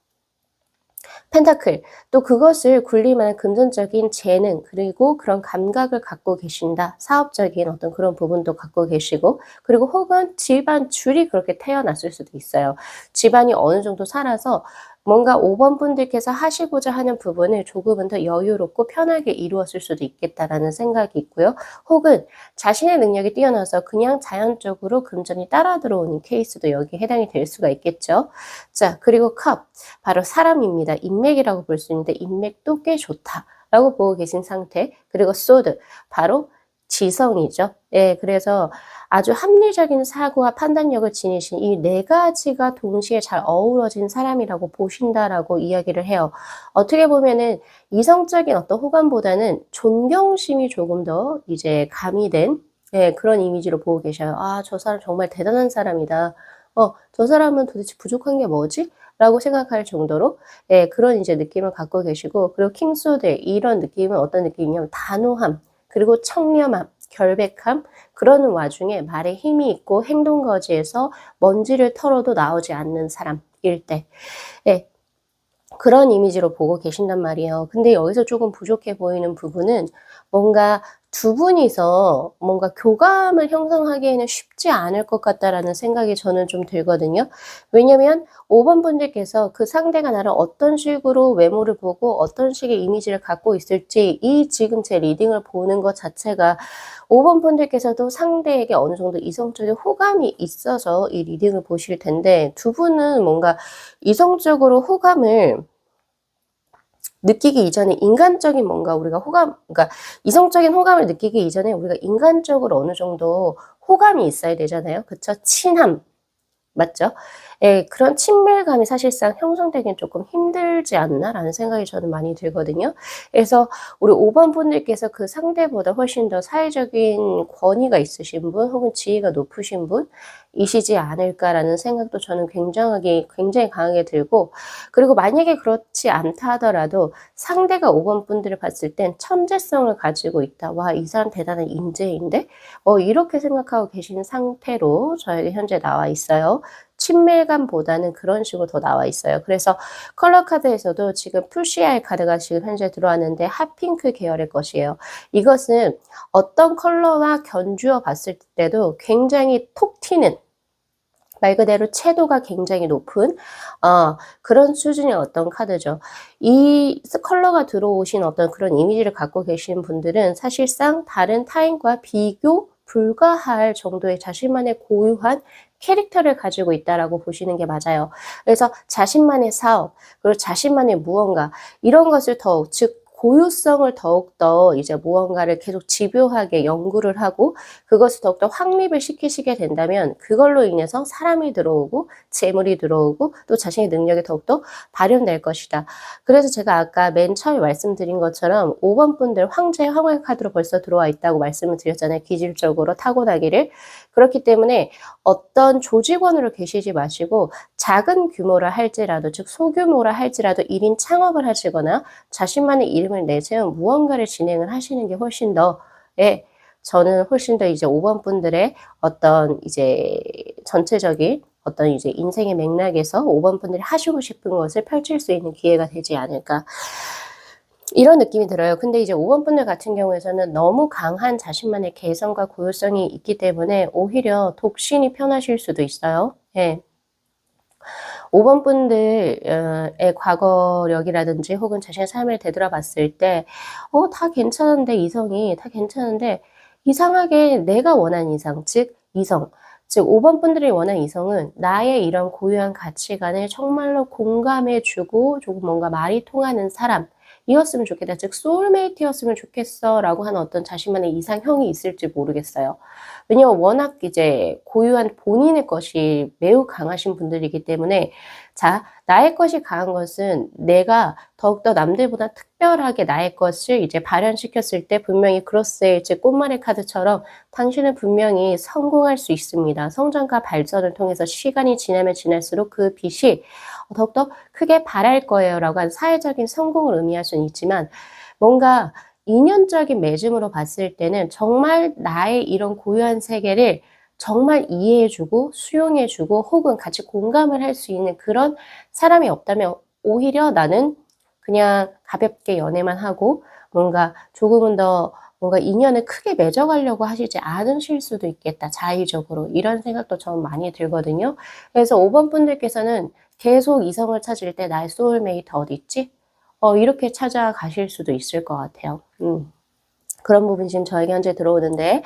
펜타클, 또 그것을 굴리만한 금전적인 재능 그리고 그런 감각을 갖고 계신다. 사업적인 어떤 그런 부분도 갖고 계시고 그리고 혹은 집안 줄이 그렇게 태어났을 수도 있어요. 집안이 어느 정도 살아서 뭔가 5번 분들께서 하시고자 하는 부분을 조금은 더 여유롭고 편하게 이루었을 수도 있겠다라는 생각이 있고요. 혹은 자신의 능력이 뛰어나서 그냥 자연적으로 금전이 따라 들어오는 케이스도 여기에 해당이 될 수가 있겠죠. 자, 그리고 컵. 바로 사람입니다. 인맥이라고 볼 수 있는데 인맥도 꽤 좋다라고 보고 계신 상태. 그리고 소드. 바로 지성이죠. 예, 그래서 아주 합리적인 사고와 판단력을 지니신 이 4가지가 동시에 잘 어우러진 사람이라고 보신다라고 이야기를 해요. 어떻게 보면은 이성적인 어떤 호감보다는 존경심이 조금 더 이제 가미된 예, 그런 이미지로 보고 계셔요. 아, 저 사람 정말 대단한 사람이다. 저 사람은 도대체 부족한 게 뭐지? 라고 생각할 정도로 예, 그런 이제 느낌을 갖고 계시고 그리고 킹소드 이런 느낌은 어떤 느낌이냐면 단호함 그리고 청렴함, 결백함 그러는 와중에 말에 힘이 있고 행동 거지에서 먼지를 털어도 나오지 않는 사람일 때 예, 그런 이미지로 보고 계신단 말이에요. 근데 여기서 조금 부족해 보이는 부분은 뭔가 두 분이서 뭔가 교감을 형성하기에는 쉽지 않을 것 같다라는 생각이 저는 좀 들거든요. 왜냐면 5번 분들께서 그 상대가 나를 어떤 식으로 외모를 보고 어떤 식의 이미지를 갖고 있을지 이 지금 제 리딩을 보는 것 자체가 5번 분들께서도 상대에게 어느 정도 이성적인 호감이 있어서 이 리딩을 보실 텐데 두 분은 뭔가 이성적으로 호감을 느끼기 이전에 인간적인 뭔가 우리가 그러니까 이성적인 호감을 느끼기 이전에 우리가 인간적으로 어느 정도 호감이 있어야 되잖아요. 그쵸? 친함. 맞죠? 예, 그런 친밀감이 사실상 형성되기는 조금 힘들지 않나라는 생각이 저는 많이 들거든요. 그래서 우리 5번 분들께서 그 상대보다 훨씬 더 사회적인 권위가 있으신 분 혹은 지위가 높으신 분이시지 않을까라는 생각도 저는 굉장히 강하게 들고, 그리고 만약에 그렇지 않다 하더라도 상대가 5번 분들을 봤을 땐 천재성을 가지고 있다. '와, 이 사람 대단한 인재인데?' 이렇게 생각하고 계신 상태로 저에게 현재 나와 있어요. 친밀감보다는 그런 식으로 더 나와 있어요. 그래서 컬러 카드에서도 지금 푸시아의 카드가 지금 현재 들어왔는데 핫핑크 계열의 것이에요. 이것은 어떤 컬러와 견주어 봤을 때도 굉장히 톡 튀는, 말 그대로 채도가 굉장히 높은 그런 수준의 어떤 카드죠. 이 컬러가 들어오신 어떤 그런 이미지를 갖고 계신 분들은 사실상 다른 타인과 비교 불가할 정도의 자신만의 고유한 캐릭터를 가지고 있다라고 보시는 게 맞아요. 그래서 자신만의 사업, 그리고 자신만의 무언가 이런 것을 더욱, 즉 고유성을 더욱더 이제 무언가를 계속 집요하게 연구를 하고 그것을 더욱더 확립을 시키시게 된다면 그걸로 인해서 사람이 들어오고 재물이 들어오고 또 자신의 능력이 더욱더 발현될 것이다. 그래서 제가 아까 맨 처음에 말씀드린 것처럼 5번 분들 황제의 황홀 카드로 벌써 들어와 있다고 말씀을 드렸잖아요. 기질적으로 타고나기를. 그렇기 때문에 어떤 조직원으로 계시지 마시고 작은 규모라 할지라도, 즉 소규모라 할지라도 1인 창업을 하시거나 자신만의 이름을 내세운 무언가를 진행을 하시는 게 훨씬 더, 예, 저는 훨씬 더 이제 5번 분들의 어떤 이제 전체적인 어떤 이제 인생의 맥락에서 5번 분들이 하시고 싶은 것을 펼칠 수 있는 기회가 되지 않을까. 이런 느낌이 들어요. 근데 이제 5번 분들 같은 경우에서는 너무 강한 자신만의 개성과 고유성이 있기 때문에 오히려 독신이 편하실 수도 있어요. 예. 5번 분들의 과거력이라든지 혹은 자신의 삶을 되돌아봤을 때 다 괜찮은데 이성이 다 괜찮은데 이상하게 내가 원하는 이상, 즉 이성, 즉 5번 분들이 원하는 이성은 나의 이런 고유한 가치관을 정말로 공감해 주고 조금 뭔가 말이 통하는 사람이었으면 좋겠다. 즉 소울메이트였으면 좋겠어라고 하는 어떤 자신만의 이상형이 있을지 모르겠어요. 왜냐면 워낙 이제 고유한 본인의 것이 매우 강하신 분들이기 때문에, 자, 나의 것이 강한 것은 내가 더욱더 남들보다 특별하게 나의 것을 이제 발현시켰을 때 분명히 크로스의 즉 꽃말의 카드처럼 당신은 분명히 성공할 수 있습니다. 성장과 발전을 통해서 시간이 지나면 지날수록 그 빛이 더욱더 크게 발할 거예요라고 하는 사회적인 성공을 의미할 수는 있지만, 뭔가 인연적인 맺음으로 봤을 때는 정말 나의 이런 고유한 세계를 정말 이해해 주고 수용해 주고 혹은 같이 공감을 할 수 있는 그런 사람이 없다면 오히려 나는 그냥 가볍게 연애만 하고 뭔가 조금은 더 뭔가 인연을 크게 맺어가려고 하시지 않으실 수도 있겠다, 자의적으로. 이런 생각도 저는 많이 들거든요. 그래서 5번 분들께서는 계속 이성을 찾을 때 '나의 소울메이트 어디 있지?' 이렇게 찾아가실 수도 있을 것 같아요. 그런 부분이 지금 저에게 현재 들어오는데,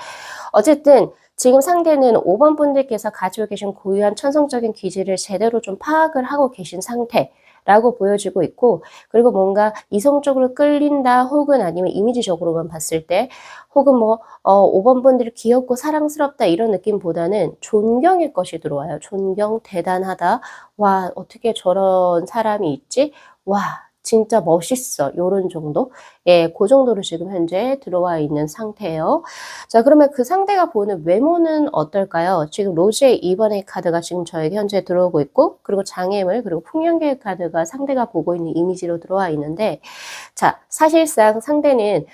어쨌든 지금 상대는 5번 분들께서 가지고 계신 고유한 천성적인 기질을 제대로 좀 파악을 하고 계신 상태라고 보여지고 있고, 그리고 뭔가 이성적으로 끌린다 혹은 아니면 이미지적으로만 봤을 때 혹은 5번 분들이 귀엽고 사랑스럽다 이런 느낌보다는 존경의 것이 들어와요. 존경, 대단하다, 와 어떻게 저런 사람이 있지, 와 진짜 멋있어, 요런 정도? 예, 고 정도로 지금 현재 들어와 있는 상태예요. 자, 그러면 그 상대가 보는 외모는 어떨까요? 지금 로즈의 2 번의 카드가 지금 저에게 현재 들어오고 있고, 그리고 장애물 그리고 풍년계의 카드가 상대가 보고 있는 이미지로 들어와 있는데, 자, 사실상 상대는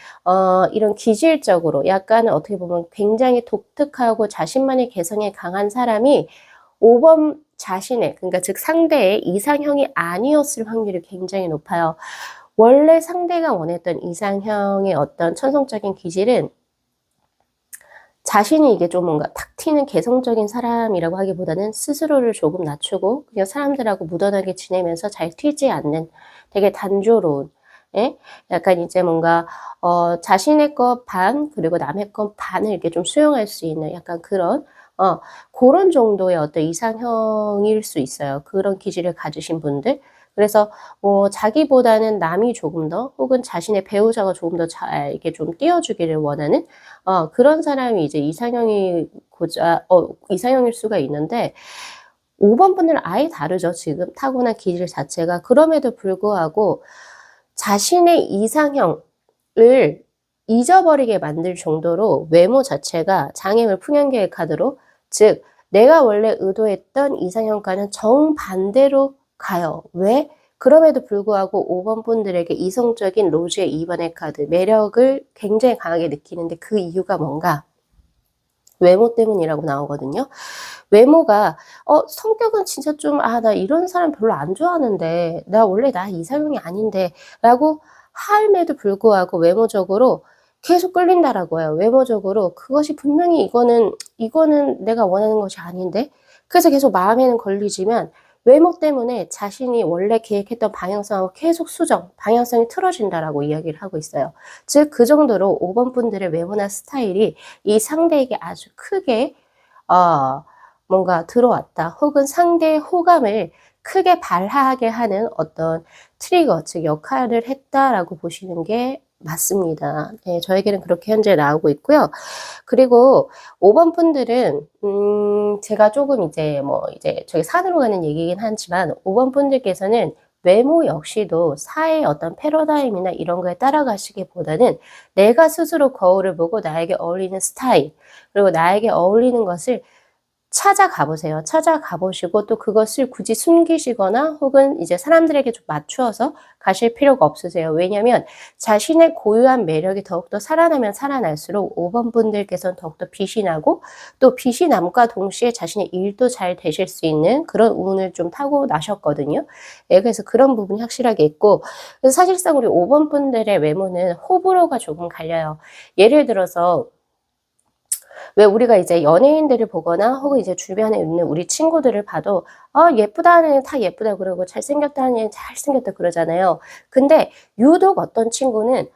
이런 기질적으로 약간은 어떻게 보면 굉장히 독특하고 자신만의 개성이 강한 사람이 5번 자신의, 그러니까 즉 상대의 이상형이 아니었을 확률이 굉장히 높아요. 원래 상대가 원했던 이상형의 어떤 천성적인 기질은 자신이 이게 좀 뭔가 탁 튀는 개성적인 사람이라고 하기보다는 스스로를 조금 낮추고 그냥 사람들하고 무던하게 지내면서 잘 튀지 않는 되게 단조로운, 예? 약간 이제 뭔가 자신의 것 반 그리고 남의 것 반을 이렇게 좀 수용할 수 있는 약간 그런 고런 정도의 어떤 이상형일 수 있어요. 그런 기질을 가지신 분들. 그래서 자기보다는 남이 조금 더 혹은 자신의 배우자가 조금 더 잘 이렇게 좀 띄워주기를 원하는 그런 사람이 이제 이상형일 수가 있는데 5번 분들은 아예 다르죠. 지금 타고난 기질 자체가. 그럼에도 불구하고 자신의 이상형을 잊어버리게 만들 정도로 외모 자체가 장애물 풍연계의 카드로, 즉 내가 원래 의도했던 이상형과는 정반대로 가요. 왜? 그럼에도 불구하고 5번 분들에게 이성적인 로즈의 2번의 카드, 매력을 굉장히 강하게 느끼는데 그 이유가 뭔가? 외모 때문이라고 나오거든요. 외모가 성격은 진짜 좀 나 이런 사람 별로 안 좋아하는데 나 원래 나 이상형이 아닌데 라고 함에도 불구하고 외모적으로 계속 끌린다라고 해요. 외모적으로 그것이 분명히 이거는 내가 원하는 것이 아닌데, 그래서 계속 마음에는 걸리지만 외모 때문에 자신이 원래 계획했던 방향성하고 계속 방향성이 틀어진다라고 이야기를 하고 있어요. 즉 그 정도로 5번 분들의 외모나 스타일이 이 상대에게 아주 크게 뭔가 들어왔다. 혹은 상대의 호감을 크게 발하게 하는 어떤 트리거, 즉 역할을 했다라고 보시는 게 맞습니다. 네, 저에게는 그렇게 현재 나오고 있고요. 그리고 5번 분들은 제가 조금 이제 저기 산으로 가는 얘기긴 하지만 5번 분들께서는 외모 역시도 사회의 어떤 패러다임이나 이런 거에 따라가시기보다는 내가 스스로 거울을 보고 나에게 어울리는 스타일, 그리고 나에게 어울리는 것을 찾아가 보세요. 찾아가 보시고 또 그것을 굳이 숨기시거나 혹은 이제 사람들에게 좀 맞추어서 가실 필요가 없으세요. 왜냐면 자신의 고유한 매력이 더욱더 살아나면 살아날수록 5번 분들께서는 더욱더 빛이 나고, 또 빛이 남과 동시에 자신의 일도 잘 되실 수 있는 그런 운을 좀 타고 나셨거든요. 예, 그래서 그런 부분이 확실하게 있고, 그래서 사실상 우리 5번 분들의 외모는 호불호가 조금 갈려요. 예를 들어서 왜 우리가 이제 연예인들을 보거나 혹은 이제 주변에 있는 우리 친구들을 봐도 예쁘다는 애는 다 예쁘다 그러고 잘생겼다는 애는 잘생겼다 그러잖아요. 근데 유독 어떤 친구는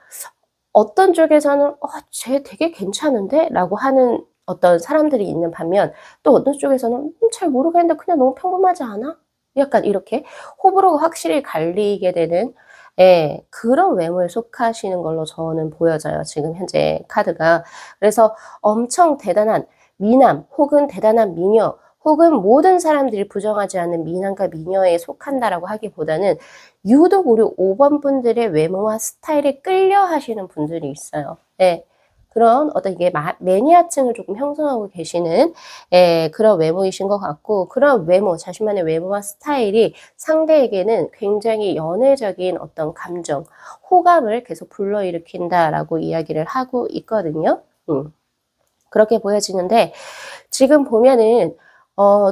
어떤 쪽에서는 쟤 되게 괜찮은데? 라고 하는 어떤 사람들이 있는 반면, 또 어떤 쪽에서는 잘 모르겠는데 그냥 너무 평범하지 않아? 약간 이렇게 호불호가 확실히 갈리게 되는, 예, 그런 외모에 속하시는 걸로 저는 보여져요. 지금 현재 카드가. 그래서 엄청 대단한 미남 혹은 대단한 미녀 혹은 모든 사람들이 부정하지 않는 미남과 미녀에 속한다라고 하기보다는 유독 우리 5번 분들의 외모와 스타일에 끌려 하시는 분들이 있어요. 예. 그런 어떤 이게 매니아층을 조금 형성하고 계시는 그런 외모이신 것 같고, 그런 외모, 자신만의 외모와 스타일이 상대에게는 굉장히 연애적인 어떤 감정, 호감을 계속 불러일으킨다라고 이야기를 하고 있거든요. 그렇게 보여지는데 지금 보면은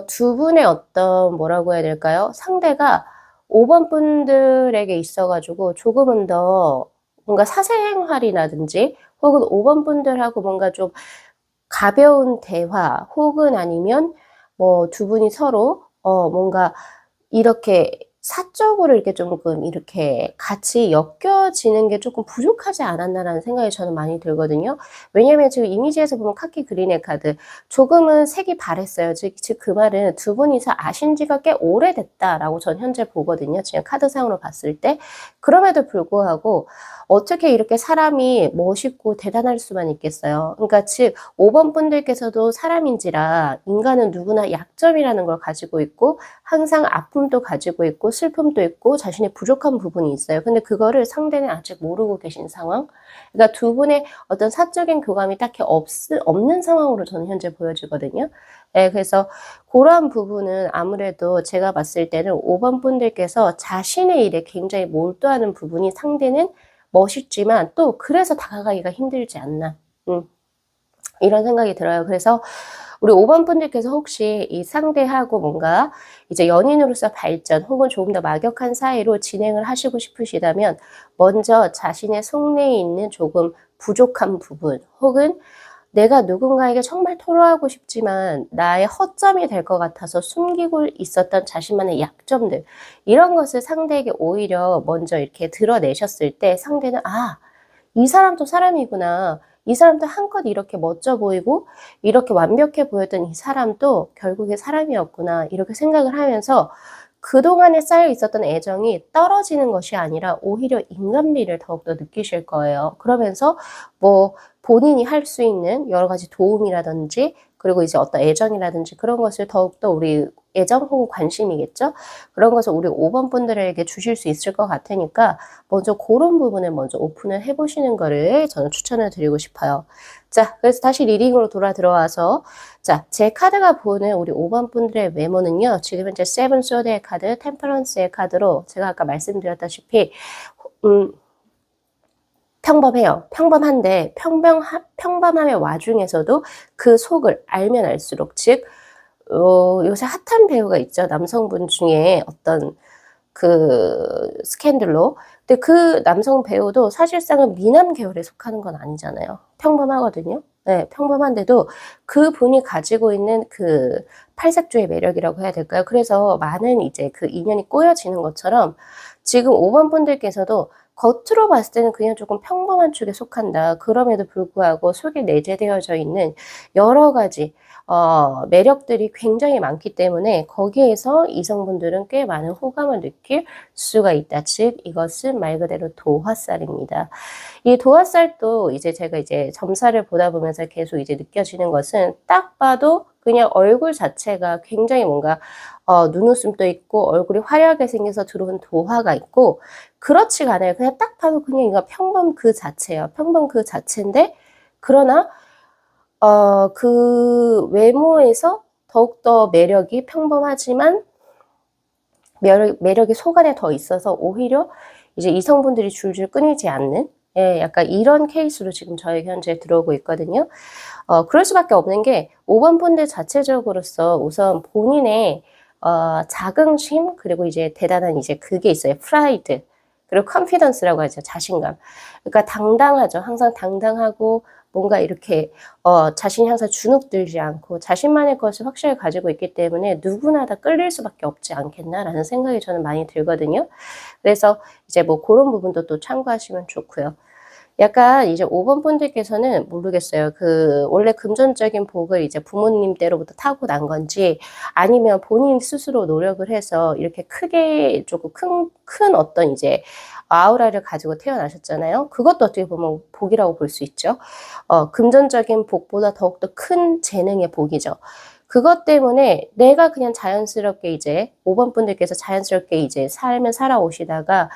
두 분의 어떤 뭐라고 해야 될까요? 상대가 5번 분들에게 있어 가지고 조금은 더 뭔가 사생활이라든지 혹은 5번 분들하고 뭔가 좀 가벼운 대화 혹은 아니면 뭐 두 분이 서로 뭔가 이렇게 사적으로 이렇게 조금 이렇게 같이 엮여지는 게 조금 부족하지 않았나라는 생각이 저는 많이 들거든요. 왜냐면 지금 이미지에서 보면 카키 그린의 카드 조금은 색이 바랬어요. 즉 그 말은 두 분이서 아신 지가 꽤 오래됐다라고 전 현재 보거든요. 지금 카드상으로 봤을 때. 그럼에도 불구하고 어떻게 이렇게 사람이 멋있고 대단할 수만 있겠어요. 그러니까 즉 5번 분들께서도 사람인지라 인간은 누구나 약점이라는 걸 가지고 있고 항상 아픔도 가지고 있고 슬픔도 있고 자신의 부족한 부분이 있어요. 근데 그거를 상대는 아직 모르고 계신 상황. 그러니까 두 분의 어떤 사적인 교감이 딱히 없는 상황으로 저는 현재 보여지거든요. 예, 그래서 그러한 부분은 아무래도 제가 봤을 때는 5번 분들께서 자신의 일에 굉장히 몰두하는 부분이 상대는 멋있지만 또 그래서 다가가기가 힘들지 않나. 이런 생각이 들어요. 그래서 우리 5번 분들께서 혹시 이 상대하고 뭔가 이제 연인으로서 발전 혹은 조금 더 막역한 사이로 진행을 하시고 싶으시다면 먼저 자신의 속내에 있는 조금 부족한 부분 혹은 내가 누군가에게 정말 토로하고 싶지만 나의 허점이 될 것 같아서 숨기고 있었던 자신만의 약점들, 이런 것을 상대에게 오히려 먼저 이렇게 드러내셨을 때 상대는 '아, 이 사람도 사람이구나. 이 사람도 한껏 이렇게 멋져 보이고 이렇게 완벽해 보였던 이 사람도 결국에 사람이었구나.' 이렇게 생각을 하면서 그동안에 쌓여 있었던 애정이 떨어지는 것이 아니라 오히려 인간미를 더욱더 느끼실 거예요. 그러면서 뭐 본인이 할 수 있는 여러 가지 도움이라든지, 그리고 이제 어떤 애정이라든지 그런 것을 더욱더 우리 애정 혹은 관심이겠죠? 그런 것을 우리 5번 분들에게 주실 수 있을 것 같으니까 먼저 고런 부분을 먼저 오픈을 해 보시는 거를 저는 추천을 드리고 싶어요. 자, 그래서 다시 리딩으로 들어와서, 자, 제 카드가 보는 우리 5번 분들의 외모는요, 지금 현재 세븐 소드의 카드, 템퍼런스의 카드로 제가 아까 말씀드렸다시피 평범해요. 평범한데 평범함의 와중에서도 그 속을 알면 알수록, 즉 요새 핫한 배우가 있죠. 남성분 중에 어떤 그 스캔들로. 근데 그 남성 배우도 사실상은 미남 계열에 속하는 건 아니잖아요. 평범하거든요. 네, 평범한데도 그분이 가지고 있는 그 팔색조의 매력이라고 해야 될까요? 그래서 많은 이제 그 인연이 꼬여지는 것처럼 지금 5번 분들께서도 겉으로 봤을 때는 그냥 조금 평범한 축에 속한다. 그럼에도 불구하고 속에 내재되어져 있는 여러 가지 매력들이 굉장히 많기 때문에 거기에서 이성분들은 꽤 많은 호감을 느낄 수가 있다. 즉 이것은 말 그대로 도화살입니다. 이 도화살도 이제 제가 이제 점사를 보다 보면서 계속 이제 느껴지는 것은, 딱 봐도 그냥 얼굴 자체가 굉장히 뭔가 눈웃음도 있고 얼굴이 화려하게 생겨서 들어온 도화가 있고, 그렇지가 않아요. 그냥 딱 봐도 그냥 이거 평범 그 자체예요. 평범 그 자체인데, 그러나 그 외모에서 더욱더 매력이 평범하지만 매력이 속 안에 더 있어서 오히려 이제 이성분들이 줄줄 끊이지 않는, 예, 약간 이런 케이스로 지금 저희 현재 들어오고 있거든요. 그럴 수밖에 없는 게 5번 분들 자체적으로서 우선 본인의 자긍심, 그리고 이제 대단한 이제 그게 있어요. 프라이드, 그리고 컨피던스라고 하죠. 자신감. 그러니까 당당하죠. 항상 당당하고 뭔가 이렇게 자신이 항상 주눅들지 않고 자신만의 것을 확실히 가지고 있기 때문에 누구나 다 끌릴 수밖에 없지 않겠나라는 생각이 저는 많이 들거든요. 그래서 이제 뭐 그런 부분도 또 참고하시면 좋고요. 약간 이제 5번 분들께서는 모르겠어요. 그 원래 금전적인 복을 이제 부모님 때로부터 타고난 건지, 아니면 본인 스스로 노력을 해서 이렇게 크게 조금 큰 어떤 이제 아우라를 가지고 태어나셨잖아요. 그것도 어떻게 보면 복이라고 볼 수 있죠. 금전적인 복보다 더욱더 큰 재능의 복이죠. 그것 때문에 내가 그냥 자연스럽게 이제 5번 분들께서 자연스럽게 이제 삶을 살아오시다가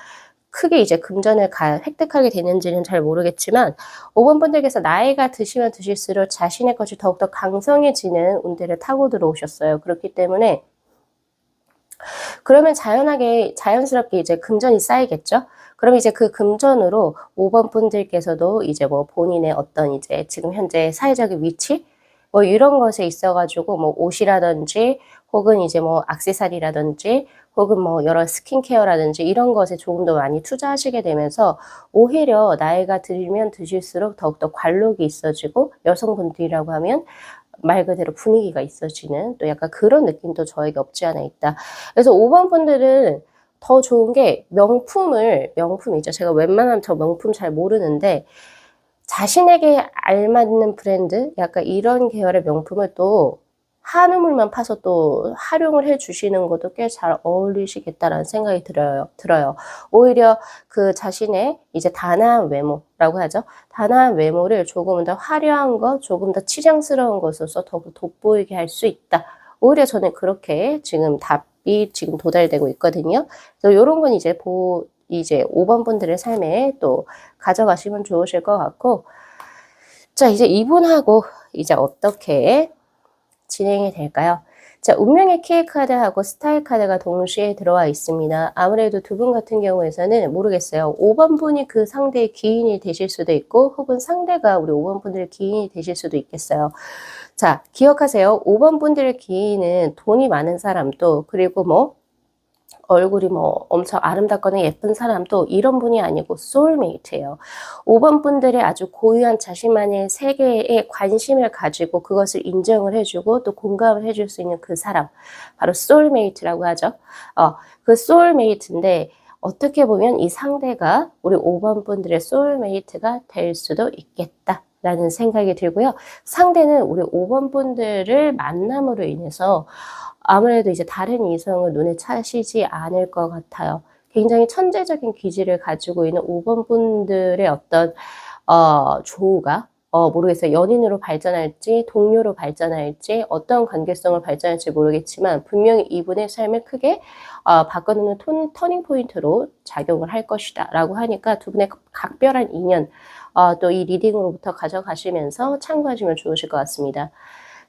크게 이제 금전을 획득하게 되는지는 잘 모르겠지만, 5번 분들께서 나이가 드시면 드실수록 자신의 것이 더욱더 강성해지는 운대를 타고 들어오셨어요. 그렇기 때문에 그러면 자연스럽게 이제 금전이 쌓이겠죠? 그럼 이제 그 금전으로 5번 분들께서도 이제 뭐 본인의 어떤 이제 지금 현재 사회적인 위치, 뭐 이런 것에 있어가지고 뭐 옷이라든지 혹은 이제 뭐 액세서리라든지 혹은 뭐 여러 스킨케어라든지 이런 것에 조금 더 많이 투자하시게 되면서 오히려 나이가 들면 드실수록 더욱더 관록이 있어지고, 여성분들이라고 하면 말 그대로 분위기가 있어지는 또 약간 그런 느낌도 저에게 없지 않아 있다. 그래서 5번 분들은 더 좋은 게 명품이죠. 제가 웬만하면 저 명품 잘 모르는데 자신에게 알맞는 브랜드, 약간 이런 계열의 명품을 또 한우물만 파서 또 활용을 해 주시는 것도 꽤 잘 어울리시겠다라는 생각이 들어요. 오히려 그 자신의 이제 단아한 외모라고 하죠. 단아한 외모를 조금 더 화려한 것, 조금 더 치장스러운 것으로서 더욱 돋보이게 할 수 있다. 오히려 저는 그렇게 지금 답이 지금 도달되고 있거든요. 그래서 요런 건 이제 5번 분들의 삶에 또 가져가시면 좋으실 것 같고, 자, 이제 이분하고 이제 어떻게 진행이 될까요? 자, 운명의 키의 카드하고 스타일 카드가 동시에 들어와 있습니다. 아무래도 두 분 같은 경우에서는 모르겠어요. 5번 분이 그 상대의 기인이 되실 수도 있고, 혹은 상대가 우리 5번 분들의 기인이 되실 수도 있겠어요. 자, 기억하세요. 5번 분들의 기인은 돈이 많은 사람도, 그리고 뭐 얼굴이 뭐 엄청 아름답거나 예쁜 사람도 이런 분이 아니고 소울메이트예요. 5번 분들의 아주 고유한 자신만의 세계에 관심을 가지고 그것을 인정을 해 주고 또 공감을 해줄 수 있는 그 사람, 바로 소울메이트라고 하죠. 그 소울메이트인데 어떻게 보면 이 상대가 우리 5번 분들의 소울메이트가 될 수도 있겠다라는 생각이 들고요. 상대는 우리 5번 분들을 만남으로 인해서 아무래도 이제 다른 이성을 눈에 차시지 않을 것 같아요. 굉장히 천재적인 기질을 가지고 있는 5번 분들의 어떤 조우가 모르겠어요. 연인으로 발전할지 동료로 발전할지 어떤 관계성을 발전할지 모르겠지만 분명히 이분의 삶을 크게 바꿔놓는 터닝 포인트로 작용을 할 것이다라고 하니까 두 분의 각별한 인연 또 이 리딩으로부터 가져가시면서 참고하시면 좋으실 것 같습니다.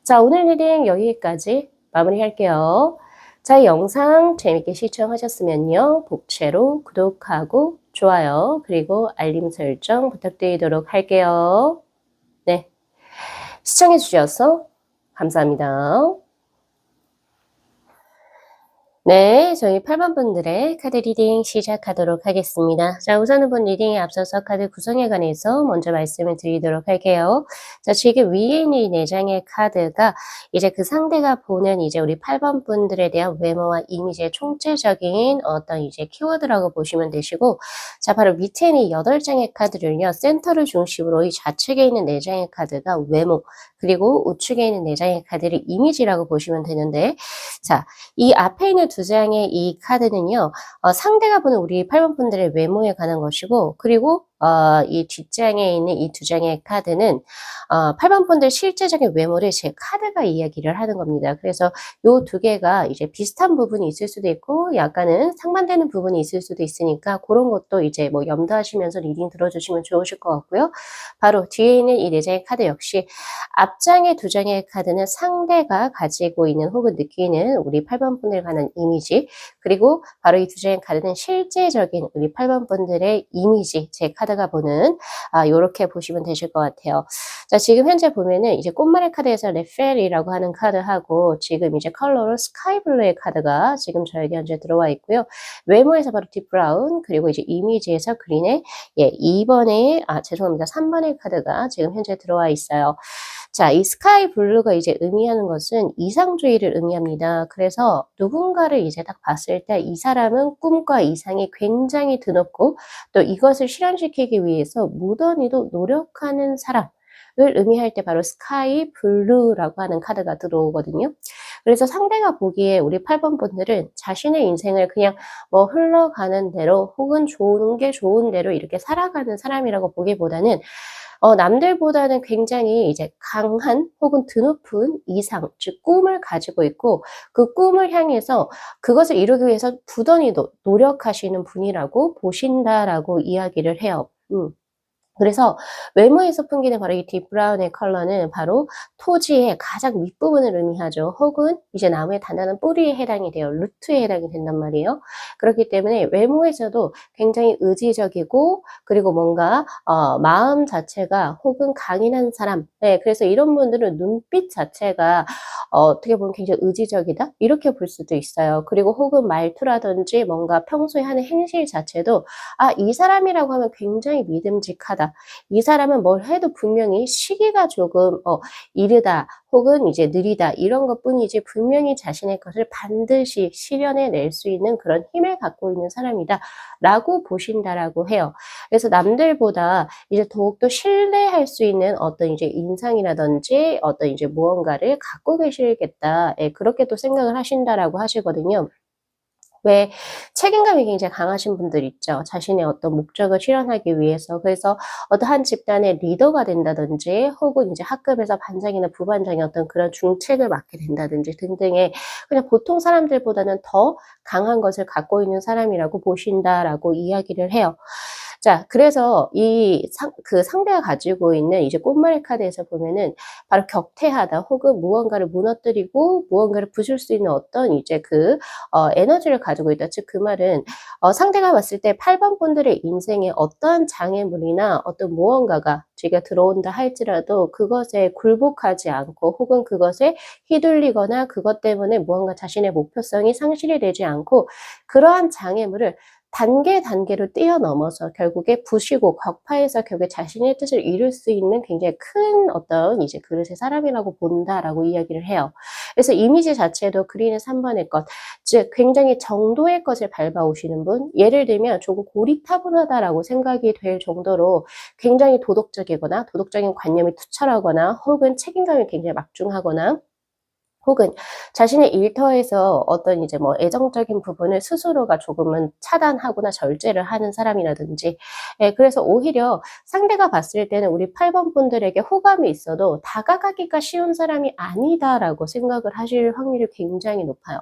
자, 오늘 리딩 여기까지 마무리할게요. 자, 이 영상 재밌게 시청하셨으면요. 복채로 구독하고 좋아요 그리고 알림 설정 부탁드리도록 할게요. 네, 시청해 주셔서 감사합니다. 네, 저희 8번 분들의 카드 리딩 시작하도록 하겠습니다. 자, 우선은 본 리딩에 앞서서 카드 구성에 관해서 먼저 말씀을 드리도록 할게요. 자, 지금 위에 있는 이 4장의 카드가 이제 그 상대가 보는 이제 우리 8번 분들에 대한 외모와 이미지의 총체적인 어떤 이제 키워드라고 보시면 되시고, 자, 바로 밑에 있는 이 8장의 카드를요, 센터를 중심으로 이 좌측에 있는 4장의 카드가 외모, 그리고 우측에 있는 4장의 카드를 이미지라고 보시면 되는데, 자, 이 앞에 있는 2장의 이 카드는요. 상대가 보는 우리 8번 분들의 외모에 관한 것이고 그리고 이 뒷장에 있는 이 2장의 카드는 8번 분들 실제적인 외모를 제 카드가 이야기를 하는 겁니다. 그래서 요 두 개가 이제 비슷한 부분이 있을 수도 있고 약간은 상반되는 부분이 있을 수도 있으니까 그런 것도 이제 뭐 염두하시면서 리딩 들어주시면 좋으실 것 같고요. 바로 뒤에 있는 이 4장의 카드 역시 앞장의 2장의 카드는 상대가 가지고 있는 혹은 느끼는 우리 8번 분들에 관한 이미지 그리고 바로 이 2장의 카드는 실제적인 우리 8번 분들의 이미지 제 카드가 보는 요렇게 보시면 되실 것 같아요. 자, 지금 현재 보면은 이제 꽃말의 카드에서 레펠이라고 하는 카드하고 지금 이제 컬러로 스카이 블루의 카드가 지금 저에게 현재 들어와 있고요. 외모에서 바로 딥 브라운 그리고 이제 이미지에서 그린의 2번의 죄송합니다. 3번의 카드가 지금 현재 들어와 있어요. 자, 이 스카이 블루가 이제 의미하는 것은 이상주의를 의미합니다. 그래서 누군가를 이제 딱 봤을 때 이 사람은 꿈과 이상이 굉장히 드높고 또 이것을 실현시키기 위해서 무던히도 노력하는 사람을 의미할 때 바로 스카이 블루라고 하는 카드가 들어오거든요. 그래서 상대가 보기에 우리 8번 분들은 자신의 인생을 그냥 뭐 흘러가는 대로 혹은 좋은 게 좋은 대로 이렇게 살아가는 사람이라고 보기보다는 남들보다는 굉장히 이제 강한 혹은 드높은 이상, 즉 꿈을 가지고 있고 그 꿈을 향해서 그것을 이루기 위해서 부단히도 노력하시는 분이라고 보신다라고 이야기를 해요. 그래서 외모에서 풍기는 바로 이 딥브라운의 컬러는 바로 토지의 가장 윗부분을 의미하죠. 혹은 이제 나무의 단단한 뿌리에 해당이 돼요. 루트에 해당이 된단 말이에요. 그렇기 때문에 외모에서도 굉장히 의지적이고 그리고 뭔가 마음 자체가 혹은 강인한 사람. 네, 그래서 이런 분들은 눈빛 자체가 어떻게 보면 굉장히 의지적이다? 이렇게 볼 수도 있어요. 그리고 혹은 말투라든지 뭔가 평소에 하는 행실 자체도 이 사람이라고 하면 굉장히 믿음직하다. 이 사람은 뭘 해도 분명히 시기가 조금 이르다 혹은 이제 느리다 이런 것뿐이지 분명히 자신의 것을 반드시 실현해 낼 수 있는 그런 힘을 갖고 있는 사람이다 라고 보신다라고 해요. 그래서 남들보다 이제 더욱더 신뢰할 수 있는 어떤 이제 인상이라든지 어떤 이제 무언가를 갖고 계시겠다. 예, 그렇게 또 생각을 하신다라고 하시거든요. 왜 책임감이 굉장히 강하신 분들 있죠. 자신의 어떤 목적을 실현하기 위해서. 그래서 어떤 한 집단의 리더가 된다든지 혹은 이제 학급에서 반장이나 부반장의 어떤 그런 중책을 맡게 된다든지 등등의 그냥 보통 사람들보다는 더 강한 것을 갖고 있는 사람이라고 보신다라고 이야기를 해요. 자, 그래서 그 상대가 가지고 있는 이제 꽃말의 카드에서 보면은 바로 격퇴하다 혹은 무언가를 무너뜨리고 무언가를 부술 수 있는 어떤 이제 에너지를 가지고 있다. 즉, 그 말은, 상대가 봤을 때 8번 분들의 인생에 어떠한 장애물이나 어떤 무언가가 쥐가 들어온다 할지라도 그것에 굴복하지 않고 혹은 그것에 휘둘리거나 그것 때문에 무언가 자신의 목표성이 상실이 되지 않고 그러한 장애물을 단계로 뛰어넘어서 결국에 부시고 격파해서 결국에 자신의 뜻을 이룰 수 있는 굉장히 큰 어떤 이제 그릇의 사람이라고 본다라고 이야기를 해요. 그래서 이미지 자체도 그린의 3번의 것, 즉 굉장히 정도의 것을 밟아오시는 분, 예를 들면 조금 고리타분하다라고 생각이 될 정도로 굉장히 도덕적이거나 도덕적인 관념이 투철하거나 혹은 책임감이 굉장히 막중하거나 혹은 자신의 일터에서 어떤 이제 뭐 애정적인 부분을 스스로가 조금은 차단하거나 절제를 하는 사람이라든지, 예, 그래서 오히려 상대가 봤을 때는 우리 8번 분들에게 호감이 있어도 다가가기가 쉬운 사람이 아니다라고 생각을 하실 확률이 굉장히 높아요.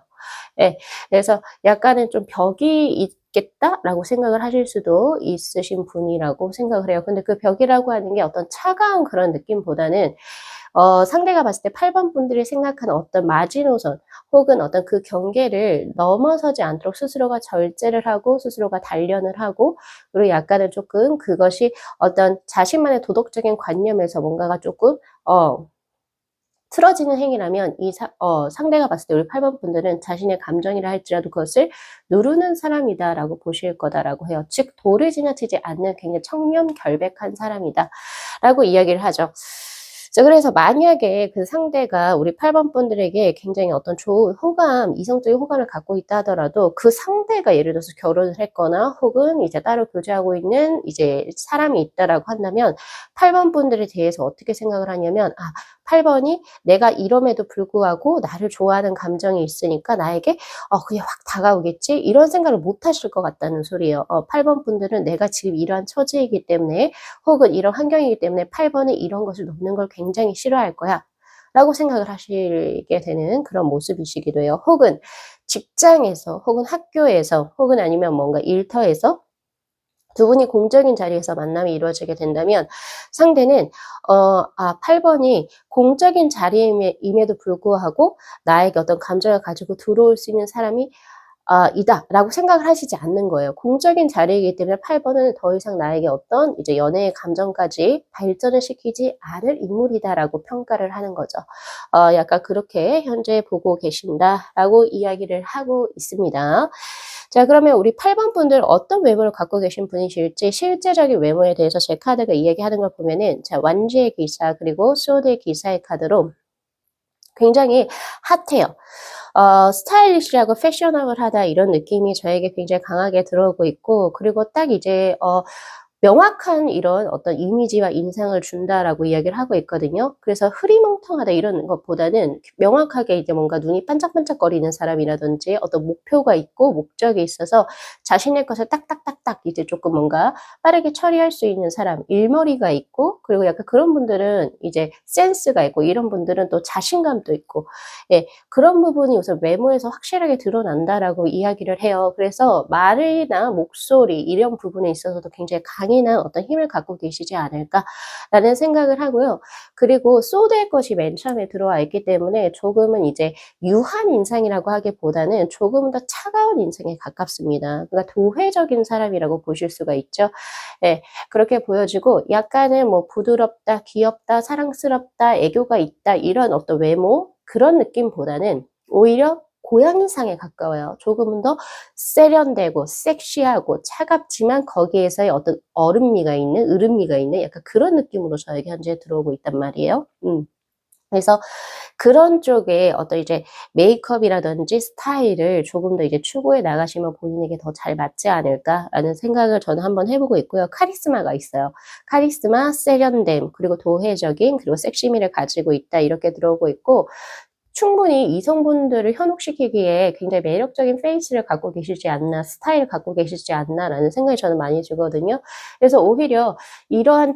예, 그래서 약간은 좀 벽이 있겠다라고 생각을 하실 수도 있으신 분이라고 생각을 해요. 근데 그 벽이라고 하는 게 어떤 차가운 그런 느낌보다는 상대가 봤을 때 8번 분들이 생각하는 어떤 마지노선 혹은 어떤 그 경계를 넘어서지 않도록 스스로가 절제를 하고 스스로가 단련을 하고 그리고 약간은 조금 그것이 어떤 자신만의 도덕적인 관념에서 뭔가가 조금 틀어지는 행위라면 상대가 봤을 때 우리 8번 분들은 자신의 감정이라 할지라도 그것을 누르는 사람이다라고 보실 거다라고 해요. 즉 도를 지나치지 않는 굉장히 청렴결백한 사람이다라고 이야기를 하죠. 자, 그래서 만약에 그 상대가 우리 8번 분들에게 굉장히 어떤 좋은 호감, 이성적인 호감을 갖고 있다 하더라도 그 상대가 예를 들어서 결혼을 했거나 혹은 이제 따로 교제하고 있는 이제 사람이 있다라고 한다면 8번 분들에 대해서 어떻게 생각을 하냐면 8번이 내가 이럼에도 불구하고 나를 좋아하는 감정이 있으니까 나에게 그냥 확 다가오겠지? 이런 생각을 못 하실 것 같다는 소리예요. 8번 분들은 내가 지금 이러한 처지이기 때문에 혹은 이런 환경이기 때문에 8번은 이런 것을 놓는 걸 굉장히 싫어할 거야. 라고 생각을 하시게 되는 그런 모습이시기도 해요. 혹은 직장에서 혹은 학교에서 혹은 아니면 뭔가 일터에서 두 분이 공적인 자리에서 만남이 이루어지게 된다면 상대는 8번이 공적인 자리임에도 불구하고 나에게 어떤 감정을 가지고 들어올 수 있는 사람이 이다라고 생각을 하시지 않는 거예요. 공적인 자리이기 때문에 8번은 더 이상 나에게 어떤 이제 연애의 감정까지 발전을 시키지 않을 인물이다라고 평가를 하는 거죠. 약간 그렇게 현재 보고 계신다라고 이야기를 하고 있습니다. 자, 그러면 우리 8번 분들 어떤 외모를 갖고 계신 분이실지 실제적인 외모에 대해서 제 카드가 이야기하는 걸 보면은 자, 완지의 기사 그리고 소드의 기사의 카드로 굉장히 핫해요. 스타일리시하고 패셔너블하다 이런 느낌이 저에게 굉장히 강하게 들어오고 있고 그리고 딱 이제 명확한 이런 어떤 이미지와 인상을 준다라고 이야기를 하고 있거든요. 그래서 흐리멍텅하다 이런 것보다는 명확하게 이제 뭔가 눈이 반짝반짝거리는 사람이라든지 어떤 목표가 있고 목적이 있어서 자신의 것을 딱딱딱딱 이제 조금 뭔가 빠르게 처리할 수 있는 사람, 일머리가 있고 그리고 약간 그런 분들은 이제 센스가 있고 이런 분들은 또 자신감도 있고 예, 그런 부분이 우선 외모에서 확실하게 드러난다라고 이야기를 해요. 그래서 말이나 목소리 이런 부분에 있어서도 굉장히 강인한 어떤 힘을 갖고 계시지 않을까라는 생각을 하고요. 그리고 소드의 것이 맨 처음에 들어와 있기 때문에 조금은 이제 유한 인상이라고 하기보다는 조금 더 차가운 인상에 가깝습니다. 그러니까 도회적인 사람이라고 보실 수가 있죠. 예, 그렇게 보여지고 약간은 뭐 부드럽다, 귀엽다, 사랑스럽다, 애교가 있다 이런 어떤 외모 그런 느낌보다는 오히려 고양이상에 가까워요. 조금은 더 세련되고 섹시하고 차갑지만 거기에서의 어떤 얼음미가 있는, 으름미가 있는 약간 그런 느낌으로 저에게 현재 들어오고 있단 말이에요. 그래서 그런 쪽에 어떤 이제 메이크업이라든지 스타일을 조금 더 이제 추구해 나가시면 본인에게 더 잘 맞지 않을까라는 생각을 저는 한번 해보고 있고요. 카리스마가 있어요. 카리스마, 세련됨, 그리고 도회적인, 그리고 섹시미를 가지고 있다 이렇게 들어오고 있고 충분히 이성분들을 현혹시키기에 굉장히 매력적인 페이스를 갖고 계시지 않나, 스타일을 갖고 계시지 않나라는 생각이 저는 많이 들거든요. 그래서 오히려 이러한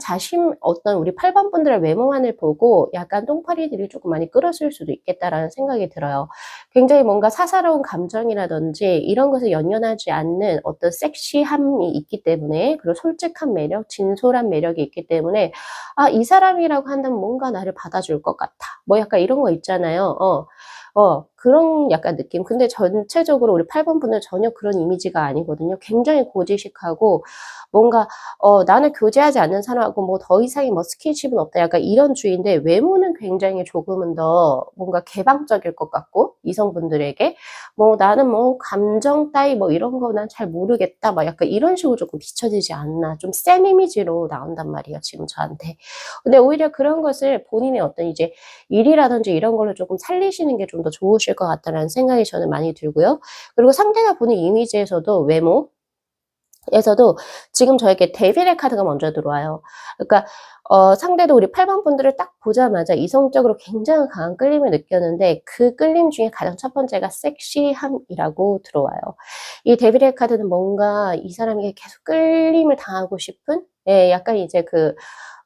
어떤 우리 8번 분들의 외모만을 보고 약간 똥파리들이 조금 많이 끌었을 수도 있겠다라는 생각이 들어요. 굉장히 뭔가 사사로운 감정이라든지 이런 것을 연연하지 않는 어떤 섹시함이 있기 때문에, 그리고 솔직한 매력, 진솔한 매력이 있기 때문에 이 사람이라고 한다면 뭔가 나를 받아줄 것 같아. 뭐 약간 이런 거 있잖아요. 그런 약간 느낌. 근데 전체적으로 우리 8번 분은 전혀 그런 이미지가 아니거든요. 굉장히 고지식하고 뭔가 나는 교제하지 않는 사람하고 뭐 더 이상의 뭐 스킨십은 없다. 약간 이런 주의인데, 외모는 굉장히 조금은 더 뭔가 개방적일 것 같고, 이성분들에게 뭐 나는 뭐 감정 따위 뭐 이런 거 난 잘 모르겠다. 막 약간 이런 식으로 조금 비춰지지 않나. 좀 센 이미지로 나온단 말이에요, 지금 저한테. 근데 오히려 그런 것을 본인의 어떤 이제 일이라든지 이런 걸로 조금 살리시는 게 좀 더 좋으실 것 같다라는 생각이 저는 많이 들고요. 그리고 상대가 보는 이미지에서도, 외모에서도 지금 저에게 데빌의 카드가 먼저 들어와요. 그러니까 상대도 우리 8번 분들을 딱 보자마자 이성적으로 굉장히 강한 끌림을 느꼈는데, 그 끌림 중에 가장 첫 번째가 섹시함이라고 들어와요. 이 데빌의 카드는 뭔가 이 사람에게 계속 끌림을 당하고 싶은, 예, 약간 이제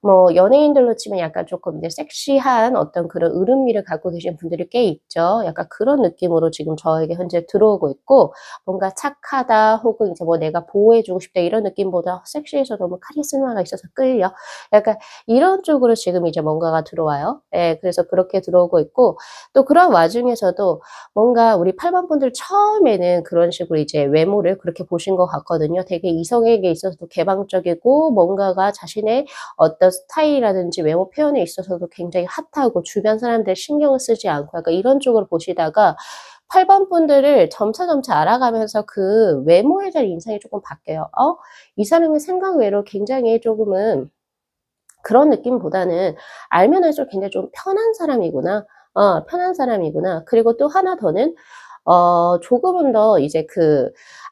뭐 연예인들로 치면 약간 조금 이제 섹시한 어떤 그런 으름미를 갖고 계신 분들이 꽤 있죠. 약간 그런 느낌으로 지금 저에게 현재 들어오고 있고, 뭔가 착하다 혹은 이제 뭐 내가 보호해 주고 싶다 이런 느낌보다 섹시해서 너무 카리스마가 있어서 끌려. 약간 이런 쪽으로 지금 이제 뭔가가 들어와요. 예, 그래서 그렇게 들어오고 있고, 또 그런 와중에서도 뭔가 우리 8번 분들 처음에는 그런 식으로 이제 외모를 그렇게 보신 것 같거든요. 되게 이성에게 있어서도 개방적이고, 뭔가가 자신의 어떤 스타일이라든지 외모 표현에 있어서도 굉장히 핫하고 주변 사람들 신경을 쓰지 않고 약간 이런 쪽으로 보시다가, 8번 분들을 점차점차 알아가면서 그 외모에 대한 인상이 조금 바뀌어요. 이 사람의 생각 외로 굉장히 조금은 그런 느낌보다는 알면 알수록 굉장히 좀 편한 사람이구나. 편한 사람이구나. 그리고 또 하나 더는 조금은 더 이제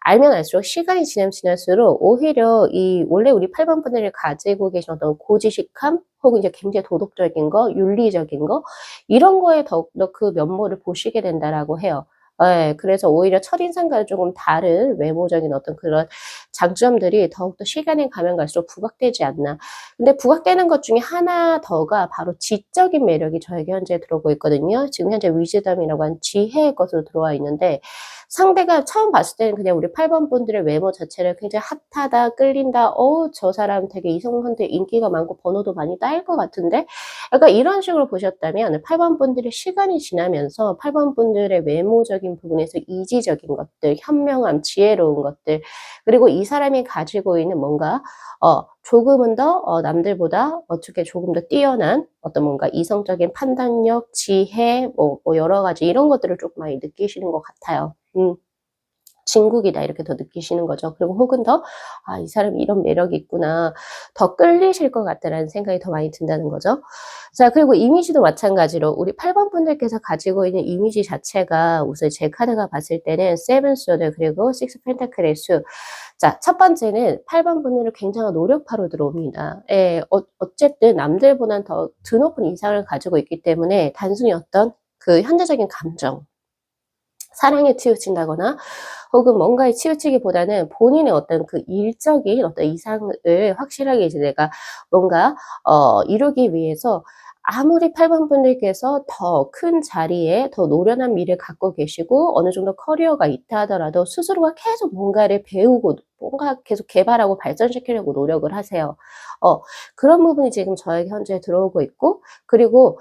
알면 알수록 시간이 지나면 지날수록 오히려 원래 우리 8번 분들이 가지고 계신 어떤 고지식함 혹은 이제 굉장히 도덕적인 거, 윤리적인 거, 이런 거에 더욱더 그 면모를 보시게 된다라고 해요. 예. 그래서 오히려 첫인상과는 조금 다른 외모적인 어떤 그런 장점들이 더욱더 시간이 가면 갈수록 부각되지 않나. 근데 부각되는 것 중에 하나 더가 바로 지적인 매력이 저에게 현재 들어오고 있거든요. 지금 현재 위즈덤이라고 하는 지혜의 것으로 들어와 있는데, 상대가 처음 봤을 때는 그냥 우리 8번 분들의 외모 자체를 굉장히 핫하다, 끌린다, 저 사람 되게 이성한테 인기가 많고 번호도 많이 따일 것 같은데? 약간 이런 식으로 보셨다면, 8번 분들의 시간이 지나면서 8번 분들의 외모적인 부분에서 이지적인 것들, 현명함, 지혜로운 것들, 그리고 이 사람이 가지고 있는 뭔가 조금은 더 남들보다 어떻게 조금 더 뛰어난 어떤 뭔가 이성적인 판단력, 지혜, 뭐 여러 가지 이런 것들을 조금 많이 느끼시는 것 같아요. 진국이다 이렇게 더 느끼시는 거죠. 그리고 혹은 더 '이 사람이 이런 매력이 있구나.' 더 끌리실 것 같다라는 생각이 더 많이 든다는 거죠. 자, 그리고 이미지도 마찬가지로 우리 8번 분들께서 가지고 있는 이미지 자체가, 우선 제 카드가 봤을 때는 세븐 소드 그리고 식스 펜타클의 수. 자, 첫 번째는 8번 분들은 굉장한 노력파로 들어옵니다. 예. 어쨌든 남들보다는 더 드높은 이상을 가지고 있기 때문에 단순히 어떤 현재적인 감정, 사랑에 치우친다거나 혹은 뭔가에 치우치기보다는 본인의 어떤 일적인 어떤 이상을 확실하게 이제 내가 뭔가 이루기 위해서, 아무리 8번 분들께서 더 큰 자리에 더 노련한 미를 갖고 계시고 어느 정도 커리어가 있다 하더라도 스스로가 계속 뭔가를 배우고 뭔가 계속 개발하고 발전시키려고 노력을 하세요. 그런 부분이 지금 저에게 현재 들어오고 있고, 그리고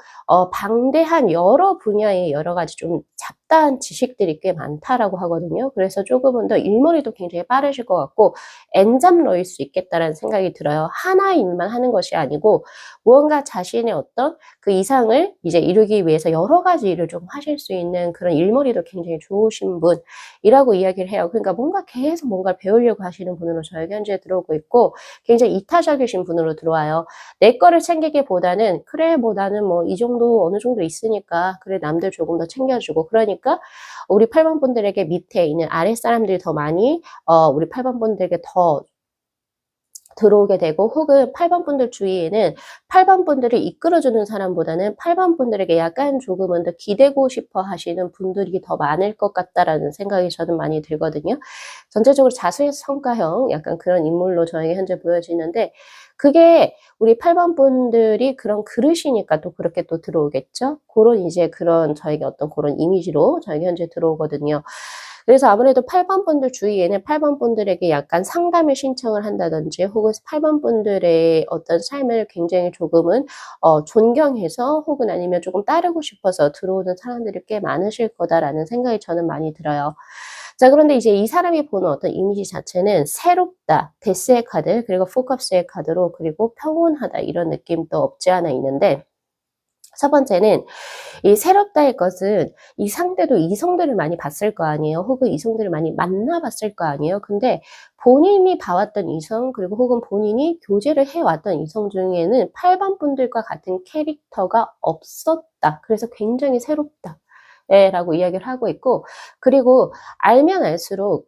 방대한 여러 분야의 여러 가지 좀 잡다한 지식들이 꽤 많다라고 하거든요. 그래서 조금은 더 일머리도 굉장히 빠르실 것 같고 엔잡러일 수 있겠다라는 생각이 들어요. 하나의 일만 하는 것이 아니고 무언가 자신의 어떤 그 이상을 이제 이루기 위해서 여러 가지 일을 좀 하실 수 있는 그런 일머리도 굉장히 좋으신 분이라고 이야기를 해요. 그러니까 뭔가 계속 뭔가를 배우려고 하시는 분으로 저에게 현재 들어오고 있고, 굉장히 이타적이신 분으로 들어와요. 내 거를 챙기기보다는 '그래 뭐 나는 뭐 이 정도 어느 정도 있으니까 그래 남들 조금 더 챙겨주고.' 그러니까 우리 8번 분들에게 밑에 있는 아랫사람들이 더 많이 우리 8번 분들에게 더 들어오게 되고 혹은 8번 분들 주위에는 8번 분들을 이끌어주는 사람보다는 8번 분들에게 약간 조금은 더 기대고 싶어 하시는 분들이 더 많을 것 같다라는 생각이 저는 많이 들거든요. 전체적으로 자수성가형 약간 그런 인물로 저에게 현재 보여지는데 그게 우리 8번 분들이 그런 그릇이니까 또 그렇게 또 들어오겠죠. 고런 이제 그런 저에게 어떤 고런 이미지로 저에게 현재 들어오거든요. 그래서 아무래도 8번 분들 주위에는 8번 분들에게 약간 상담을 신청을 한다든지 혹은 8번 분들의 어떤 삶을 굉장히 조금은 존경해서 혹은 아니면 조금 따르고 싶어서 들어오는 사람들이 꽤 많으실 거다라는 생각이 저는 많이 들어요. 자, 그런데 이제 이 사람이 보는 어떤 이미지 자체는 새롭다, 데스의 카드, 그리고 포커스의 카드로 그리고 평온하다 이런 느낌도 없지 않아 있는데 첫 번째는 이 새롭다의 것은 이 상대도 이성들을 많이 봤을 거 아니에요. 혹은 이성들을 많이 만나봤을 거 아니에요. 근데 본인이 봐왔던 이성 그리고 혹은 본인이 교제를 해왔던 이성 중에는 8번 분들과 같은 캐릭터가 없었다. 그래서 굉장히 새롭다. 예, 라고 이야기를 하고 있고, 그리고 알면 알수록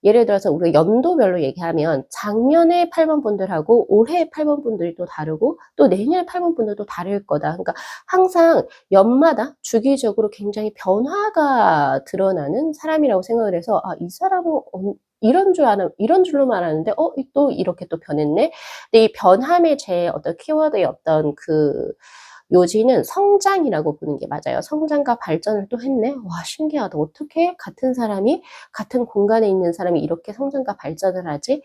예를 들어서 우리가 연도별로 얘기하면 작년에 8번 분들하고 올해 8번 분들이 또 다르고 또 내년에 8번 분들도 다를 거다. 그러니까 항상 연마다 주기적으로 굉장히 변화가 드러나는 사람이라고 생각을 해서 이 사람은 이런 줄로만 아는데 또 이렇게 또 변했네. 근데 이 변함의 제 어떤 키워드의 어떤 요지는 성장이라고 보는 게 맞아요. 성장과 발전을 또 했네. 와, 신기하다. 어떻게 같은 사람이 같은 공간에 있는 사람이 이렇게 성장과 발전을 하지?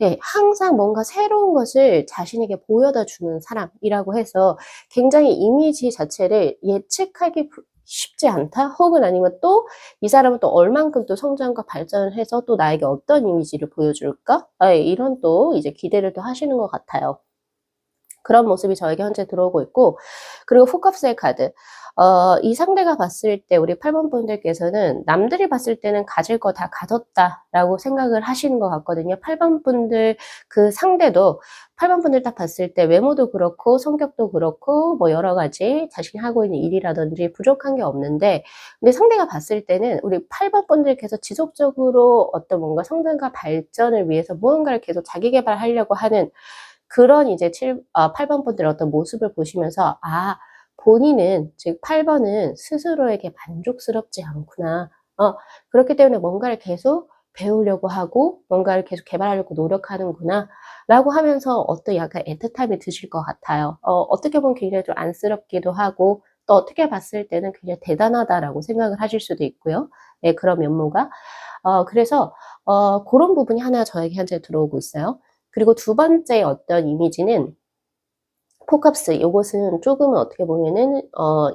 예, 항상 뭔가 새로운 것을 자신에게 보여다 주는 사람이라고 해서 굉장히 이미지 자체를 예측하기 쉽지 않다? 혹은 아니면 또 이 사람은 또 얼만큼 또 성장과 발전을 해서 또 나에게 어떤 이미지를 보여줄까? 예, 이런 또 이제 기대를 또 하시는 것 같아요. 그런 모습이 저에게 현재 들어오고 있고, 그리고 포커스의 카드. 이 상대가 봤을 때 우리 8번 분들께서는 남들이 봤을 때는 가질 거 다 가졌다라고 생각을 하시는 것 같거든요. 8번 분들 그 상대도 8번 분들 딱 봤을 때 외모도 그렇고 성격도 그렇고 뭐 여러 가지 자신이 하고 있는 일이라든지 부족한 게 없는데 근데 상대가 봤을 때는 우리 8번 분들께서 지속적으로 어떤 뭔가 성장과 발전을 위해서 무언가를 계속 자기 개발하려고 하는 그런 이제 8번 분들의 어떤 모습을 보시면서 본인은 즉 8번은 스스로에게 만족스럽지 않구나. 그렇기 때문에 뭔가를 계속 배우려고 하고 뭔가를 계속 개발하려고 노력하는구나 라고 하면서 어떤 약간 애틋함이 드실 것 같아요. 어떻게 보면 굉장히 좀 안쓰럽기도 하고 또 어떻게 봤을 때는 굉장히 대단하다라고 생각을 하실 수도 있고요. 예, 그런 면모가. 그래서 그런 부분이 하나 저에게 현재 들어오고 있어요. 그리고 두 번째 어떤 이미지는 포캅스. 요것은 조금은 어떻게 보면은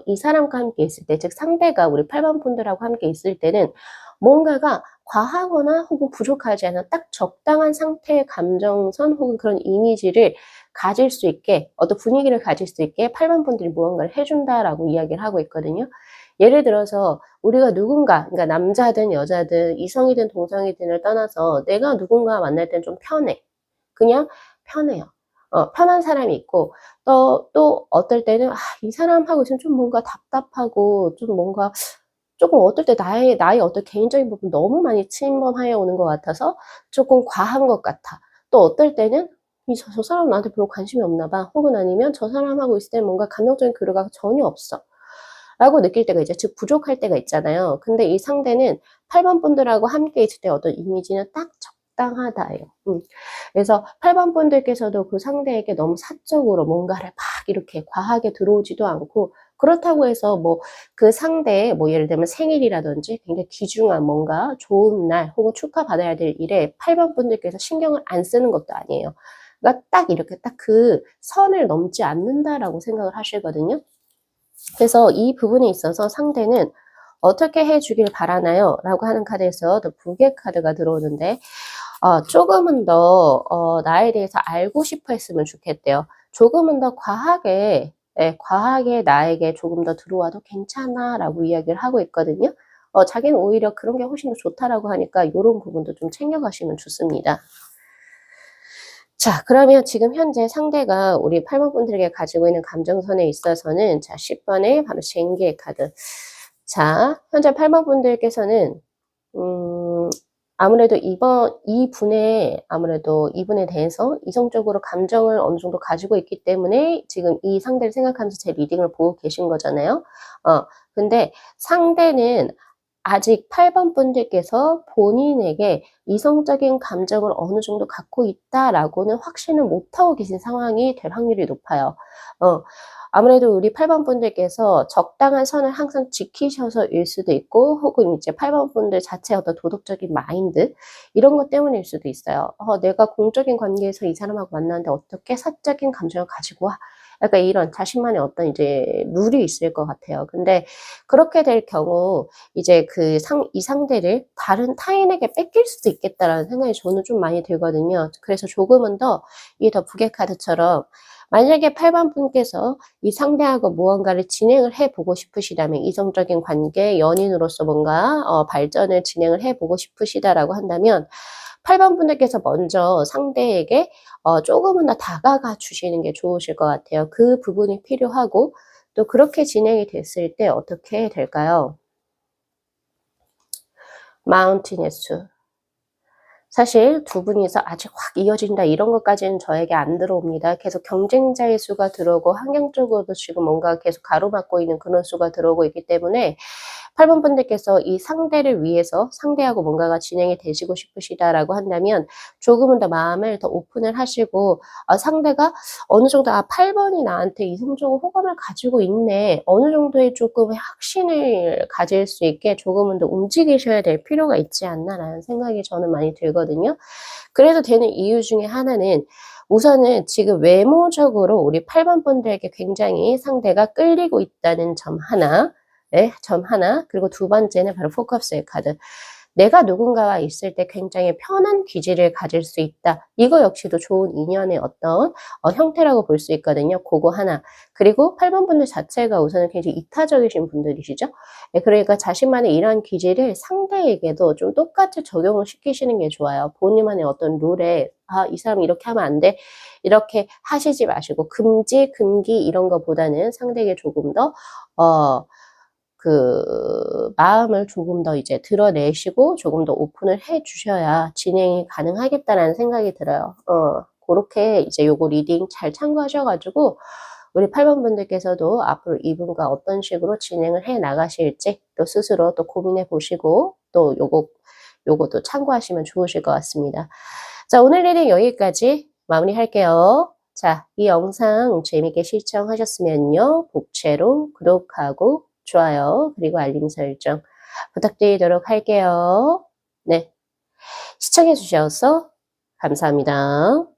이 사람과 함께 있을 때, 즉 상대가 우리 8번 분들하고 함께 있을 때는 뭔가가 과하거나 혹은 부족하지 않은 딱 적당한 상태의 감정선 혹은 그런 이미지를 가질 수 있게 어떤 분위기를 가질 수 있게 8번 분들이 무언가를 해준다라고 이야기를 하고 있거든요. 예를 들어서 우리가 누군가, 그러니까 남자든 여자든 이성이든 동성이든을 떠나서 내가 누군가 만날 땐 좀 편해. 그냥 편해요. 편한 사람이 있고 또 어떨 때는 이 사람하고 있으면 좀 뭔가 답답하고 좀 뭔가 조금 어떨 때 나의 어떤 개인적인 부분 너무 많이 침범하여 오는 것 같아서 조금 과한 것 같아. 또 어떨 때는 저 사람 나한테 별로 관심이 없나 봐. 혹은 아니면 저 사람하고 있을 때는 뭔가 감정적인 교류가 전혀 없어. 라고 느낄 때가 이제 즉 부족할 때가 있잖아요. 근데 이 상대는 8번 분들하고 함께 있을 때 어떤 이미지는 딱 적당하다예요. 그래서 8번 분들께서도 그 상대에게 너무 사적으로 뭔가를 막 이렇게 과하게 들어오지도 않고 그렇다고 해서 뭐 그 상대의 뭐 예를 들면 생일이라든지 굉장히 귀중한 뭔가 좋은 날 혹은 축하받아야 될 일에 8번 분들께서 신경을 안 쓰는 것도 아니에요. 그러니까 딱 이렇게 딱 그 선을 넘지 않는다라고 생각을 하시거든요. 그래서 이 부분에 있어서 상대는 어떻게 해주길 바라나요? 라고 하는 카드에서 더 부계 카드가 들어오는데 조금은 더 나에 대해서 알고 싶어 했으면 좋겠대요. 조금은 더 과하게 과하게 나에게 조금 더 들어와도 괜찮아라고 이야기를 하고 있거든요. 자기는 오히려 그런 게 훨씬 더 좋다라고 하니까 요런 부분도 좀 챙겨가시면 좋습니다. 자, 그러면 지금 현재 상대가 우리 8번 분들에게 가지고 있는 감정선에 있어서는 자, 10번에 바로 쟁기의 카드. 자, 현재 8번 분들께서는 아무래도 이분에 대해서 이성적으로 감정을 어느 정도 가지고 있기 때문에 지금 이 상대를 생각하면서 제 리딩을 보고 계신 거잖아요. 근데 상대는 아직 8번 분들께서 본인에게 이성적인 감정을 어느 정도 갖고 있다라고는 확신을 못하고 계신 상황이 될 확률이 높아요. 어 아무래도 우리 8번 분들께서 적당한 선을 항상 지키셔서일 수도 있고, 혹은 이제 8번 분들 자체의 어떤 도덕적인 마인드, 이런 것 때문일 수도 있어요. '내가 공적인 관계에서 이 사람하고 만났는데 어떻게 사적인 감정을 가지고 와?' 약간 이런 자신만의 어떤 이제 룰이 있을 것 같아요. 근데 그렇게 될 경우 이제 이 상대를 다른 타인에게 뺏길 수도 있겠다라는 생각이 저는 좀 많이 들거든요. 그래서 조금은 더 이게 더 북의 카드처럼, 만약에 8번 분께서 이 상대하고 무언가를 진행을 해 보고 싶으시다면, 이성적인 관계, 연인으로서 뭔가 발전을 진행을 해 보고 싶으시다라고 한다면 8번 분들께서 먼저 상대에게 조금은 더 다가가 주시는 게 좋으실 것 같아요. 그 부분이 필요하고, 또 그렇게 진행이 됐을 때 어떻게 될까요? 마운틴의 수. 사실 두 분이서 아직 확 이어진다 이런 것까지는 저에게 안 들어옵니다. 계속 경쟁자의 수가 들어오고, 환경적으로도 지금 뭔가 계속 가로막고 있는 그런 수가 들어오고 있기 때문에, 8번 분들께서 이 상대를 위해서 상대하고 뭔가가 진행이 되시고 싶으시다라고 한다면 조금은 더 마음을 더 오픈을 하시고, 상대가 어느 정도 8 번이 나한테 이성적으로 호감을 가지고 있네, 어느 정도의 쪼끔의 확신을 가질 수 있게 조금은 더 움직이셔야 될 필요가 있지 않나라는 생각이 저는 많이 들거든요. 그래도 되는 이유 중에 하나는, 우선은 지금 외모적으로 우리 8번 분들에게 굉장히 상대가 끌리고 있다는 점 하나, 네, 점 하나. 그리고 두 번째는 바로 포커스의 카드. 내가 누군가와 있을 때 굉장히 편한 기질을 가질 수 있다. 이거 역시도 좋은 인연의 어떤 형태라고 볼 수 있거든요. 고거 하나. 그리고 8번 분들 자체가 우선은 굉장히 이타적이신 분들이시죠. 예, 그러니까 자신만의 이러한 기질을 상대에게도 좀 똑같이 적용을 시키시는 게 좋아요. 본인만의 어떤 룰에 '아, 이 사람이 이렇게 하면 안 돼.' 이렇게 하시지 마시고, 금지, 금기 이런 것보다는 상대에게 조금 더 어 마음을 조금 더 이제 드러내시고 조금 더 오픈을 해 주셔야 진행이 가능하겠다라는 생각이 들어요. 고렇게 이제 요거 리딩 잘 참고하셔 가지고 우리 8번 분들께서도 앞으로 이분과 어떤 식으로 진행을 해 나가실지 또 스스로 또 고민해 보시고, 또 요것도 참고하시면 좋으실 것 같습니다. 자, 오늘 리딩 여기까지 마무리할게요. 자, 이 영상 재밌게 시청하셨으면요, 복채로 구독하고 좋아요, 그리고 알림 설정 부탁드리도록 할게요. 네. 시청해 주셔서 감사합니다.